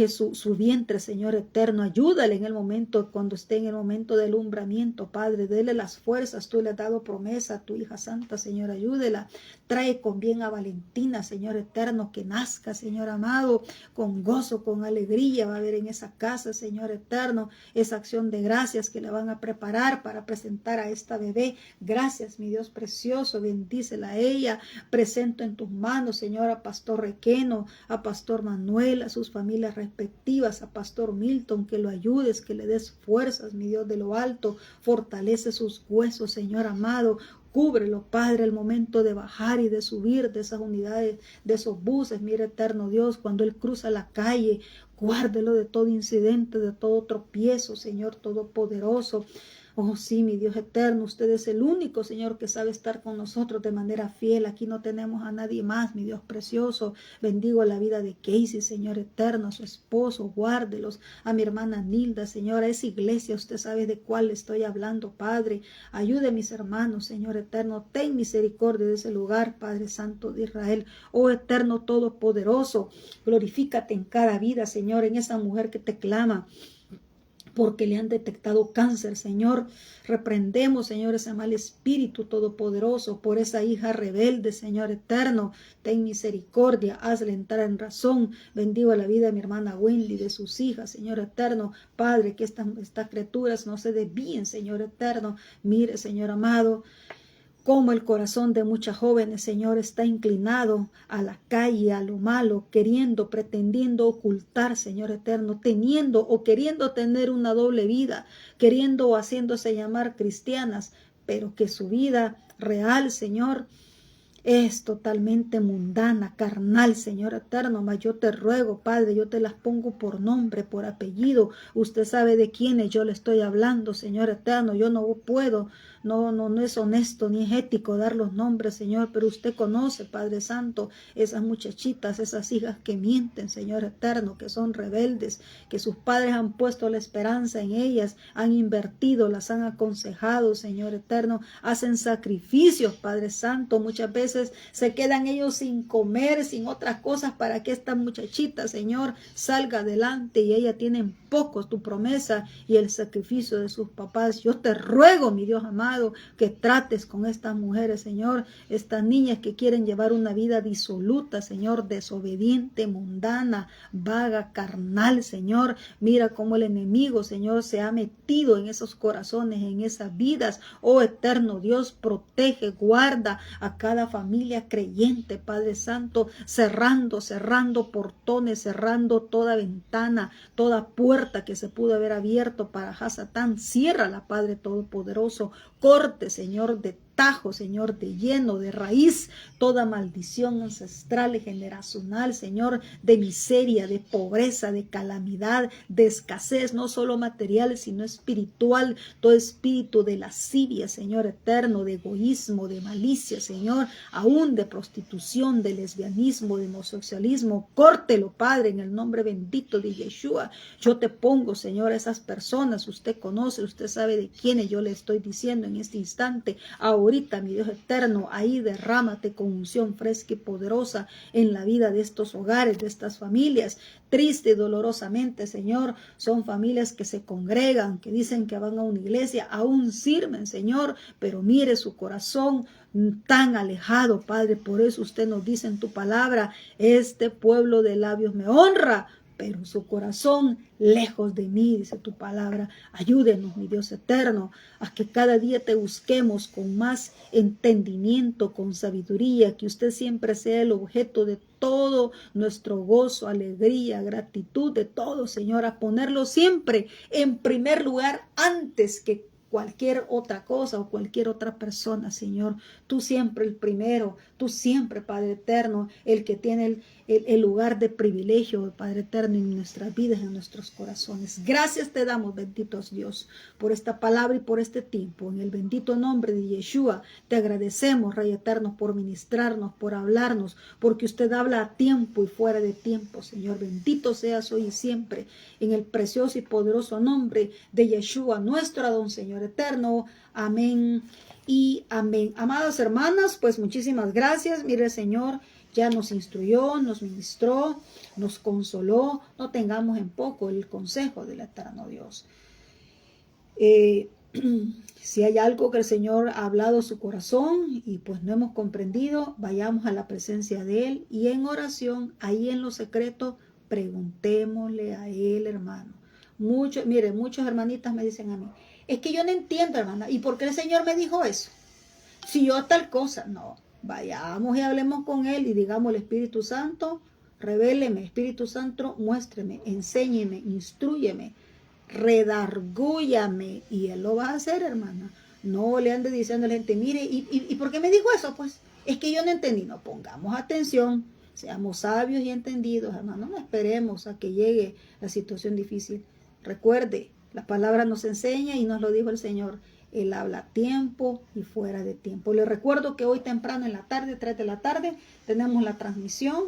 Speaker 1: su vientre, Señor eterno. Ayúdale en el momento, cuando esté en el momento del alumbramiento, Padre. Dele las fuerzas. Tú le has dado promesa a tu hija santa, Señor. Ayúdela. Trae con bien a Valentina, Señor eterno, que nazca, Señor amado, con gozo, con alegría. Va a haber en esa casa, Señor eterno, esa acción de gracias que le van a preparar para presentar a esta bebé. Gracias, mi Dios precioso. Bendícela a ella. Presento en tus manos, Señor, a Pastor Requeno, a Pastor Manuel, a sus familias respectivas, a Pastor Milton, que lo ayudes, que le des fuerzas, mi Dios de lo alto. Fortalece sus huesos, Señor amado. Cúbrelo, Padre, el momento de bajar y de subir de esas unidades, de esos buses, mire eterno Dios, cuando Él cruza la calle, guárdelo de todo incidente, de todo tropiezo, Señor Todopoderoso. Oh sí, mi Dios eterno, usted es el único, Señor, que sabe estar con nosotros de manera fiel. Aquí no tenemos a nadie más, mi Dios precioso. Bendigo la vida de Casey, Señor eterno, a su esposo, guárdelos, a mi hermana Nilda, Señor, a esa iglesia, usted sabe de cuál estoy hablando, Padre. Ayude a mis hermanos, Señor eterno, ten misericordia de ese lugar, Padre Santo de Israel. Oh eterno todopoderoso, glorifícate en cada vida, Señor, en esa mujer que te clama, porque le han detectado cáncer, Señor. Reprendemos, Señor, ese mal espíritu todopoderoso por esa hija rebelde, Señor eterno. Ten misericordia, hazle entrar en razón. Bendigo la vida de mi hermana Wendy, de sus hijas, Señor eterno. Padre, que estas criaturas no se desvíen, Señor eterno. Mire, Señor amado, como el corazón de muchas jóvenes, Señor, está inclinado a la calle, a lo malo, pretendiendo ocultar, Señor eterno, teniendo o queriendo tener una doble vida, queriendo o haciéndose llamar cristianas, pero que su vida real, Señor, es totalmente mundana, carnal, Señor eterno. Mas yo te ruego, Padre, yo te las pongo por nombre, por apellido. Usted sabe de quiénes yo le estoy hablando, Señor eterno. Yo no puedo, no es honesto ni es ético dar los nombres, Señor, pero usted conoce, Padre Santo, esas muchachitas, esas hijas que mienten, Señor eterno, que son rebeldes, que sus padres han puesto la esperanza en ellas, han invertido, las han aconsejado, Señor eterno, hacen sacrificios, Padre Santo, muchas veces se quedan ellos sin comer, sin otras cosas, para que esta muchachita, Señor, salga adelante, y ella tiene poco tu promesa y el sacrificio de sus papás. Yo te ruego, mi Dios amado, que trates con estas mujeres, Señor, estas niñas que quieren llevar una vida disoluta, Señor, desobediente, mundana, vaga, carnal, Señor. Mira cómo el enemigo, Señor, se ha metido en esos corazones, en esas vidas. Oh eterno Dios, protege, guarda a cada familia, familia creyente, Padre Santo, cerrando portones, cerrando toda ventana, toda puerta que se pudo haber abierto para Hasatán. Ciérrala, Padre Todopoderoso. Corte, Señor, de tajo, Señor, de lleno, de raíz, toda maldición ancestral y generacional, Señor, de miseria, de pobreza, de calamidad, de escasez, no solo material, sino espiritual, todo espíritu de lascivia, Señor eterno, de egoísmo, de malicia, Señor, aún de prostitución, de lesbianismo, de homosexualismo. Córtelo, Padre, en el nombre bendito de Yeshua. Yo te pongo, Señor, a esas personas, usted conoce, usted sabe de quiénes yo le estoy diciendo en este instante. Ahorita, mi Dios eterno, ahí derrámate con unción fresca y poderosa en la vida de estos hogares, de estas familias. Triste y dolorosamente, Señor, son familias que se congregan, que dicen que van a una iglesia, aún sirven, Señor, pero mire su corazón tan alejado, Padre. Por eso usted nos dice en tu palabra, este pueblo de labios me honra, pero su corazón lejos de mí, dice tu palabra. Ayúdenos, mi Dios eterno, a que cada día te busquemos con más entendimiento, con sabiduría, que usted siempre sea el objeto de todo nuestro gozo, alegría, gratitud, de todo, Señor, a ponerlo siempre en primer lugar antes que cualquier otra cosa o cualquier otra persona, Señor. Tú siempre el primero, tú siempre, Padre eterno, el que tiene el lugar de privilegio, Padre eterno, en nuestras vidas, en nuestros corazones. Gracias te damos, benditos Dios, por esta palabra y por este tiempo. En el bendito nombre de Yeshua, te agradecemos, Rey eterno, por ministrarnos, por hablarnos, porque usted habla a tiempo y fuera de tiempo, Señor. Bendito seas hoy y siempre, en el precioso y poderoso nombre de Yeshua, nuestro Adón, Señor eterno. Amén y amén. Amadas hermanas, pues muchísimas gracias. Mire, el Señor ya nos instruyó, nos ministró, nos consoló. No tengamos en poco el consejo del eterno Dios. Si hay algo que el Señor ha hablado a su corazón y pues no hemos comprendido, vayamos a la presencia de Él y en oración, ahí en lo secreto, preguntémosle a Él, hermano. Mire, muchas hermanitas me dicen a mí, es que yo no entiendo, hermana, ¿y por qué el Señor me dijo eso? Si yo tal cosa, no. Vayamos y hablemos con Él y digamos, el Espíritu Santo, revéleme, Espíritu Santo, muéstreme, enséñeme, instrúyeme, redargúyame, y Él lo va a hacer, hermana. No le ande diciendo a la gente, mire, ¿y por qué me dijo eso? Pues es que yo no entendí. No, pongamos atención, seamos sabios y entendidos, hermano. No esperemos a que llegue la situación difícil. Recuerde, la palabra nos enseña y nos lo dijo el Señor. Él habla a tiempo y fuera de tiempo. Les recuerdo que hoy temprano en la tarde, 3 de la tarde, tenemos la transmisión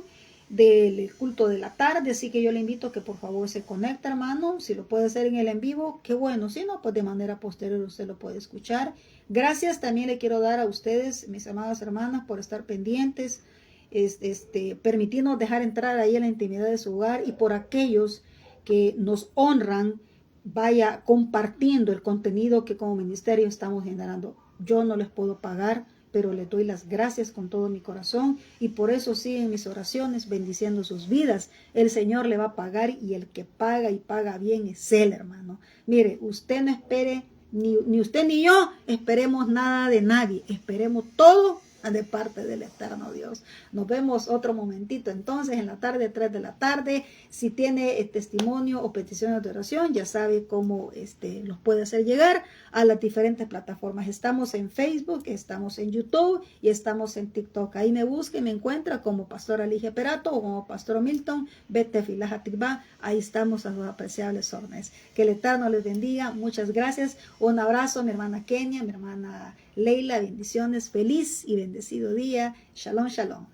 Speaker 1: del culto de la tarde, así que yo le invito a que por favor se conecte, hermano. Si lo puede hacer en el en vivo, qué bueno. Si no, pues de manera posterior usted lo puede escuchar. Gracias también le quiero dar a ustedes, mis amadas hermanas, por estar pendientes, permitirnos dejar entrar ahí en la intimidad de su hogar, y por aquellos que nos honran, vaya compartiendo el contenido que como ministerio estamos generando. Yo no les puedo pagar, pero les doy las gracias con todo mi corazón, y por eso siguen mis oraciones bendiciendo sus vidas. El Señor le va a pagar, y el que paga y paga bien es Él, hermano. Mire, usted no espere, ni usted ni yo esperemos nada de nadie, esperemos todo de parte del eterno Dios. Nos vemos otro momentito entonces en la tarde, 3 de la tarde. Si tiene testimonio o peticiones de oración, ya sabe cómo los puede hacer llegar a las diferentes plataformas. Estamos en Facebook, estamos en YouTube y estamos en TikTok. Ahí me busca y me encuentra como Pastora Ligia Perato o como Pastor Milton Bete Filaja Tigba. Ahí estamos a sus apreciables órdenes. Que el eterno les bendiga. Muchas gracias. Un abrazo a mi hermana Kenia, mi hermana Leila. Bendiciones. Feliz y bendecido día. Shalom, shalom.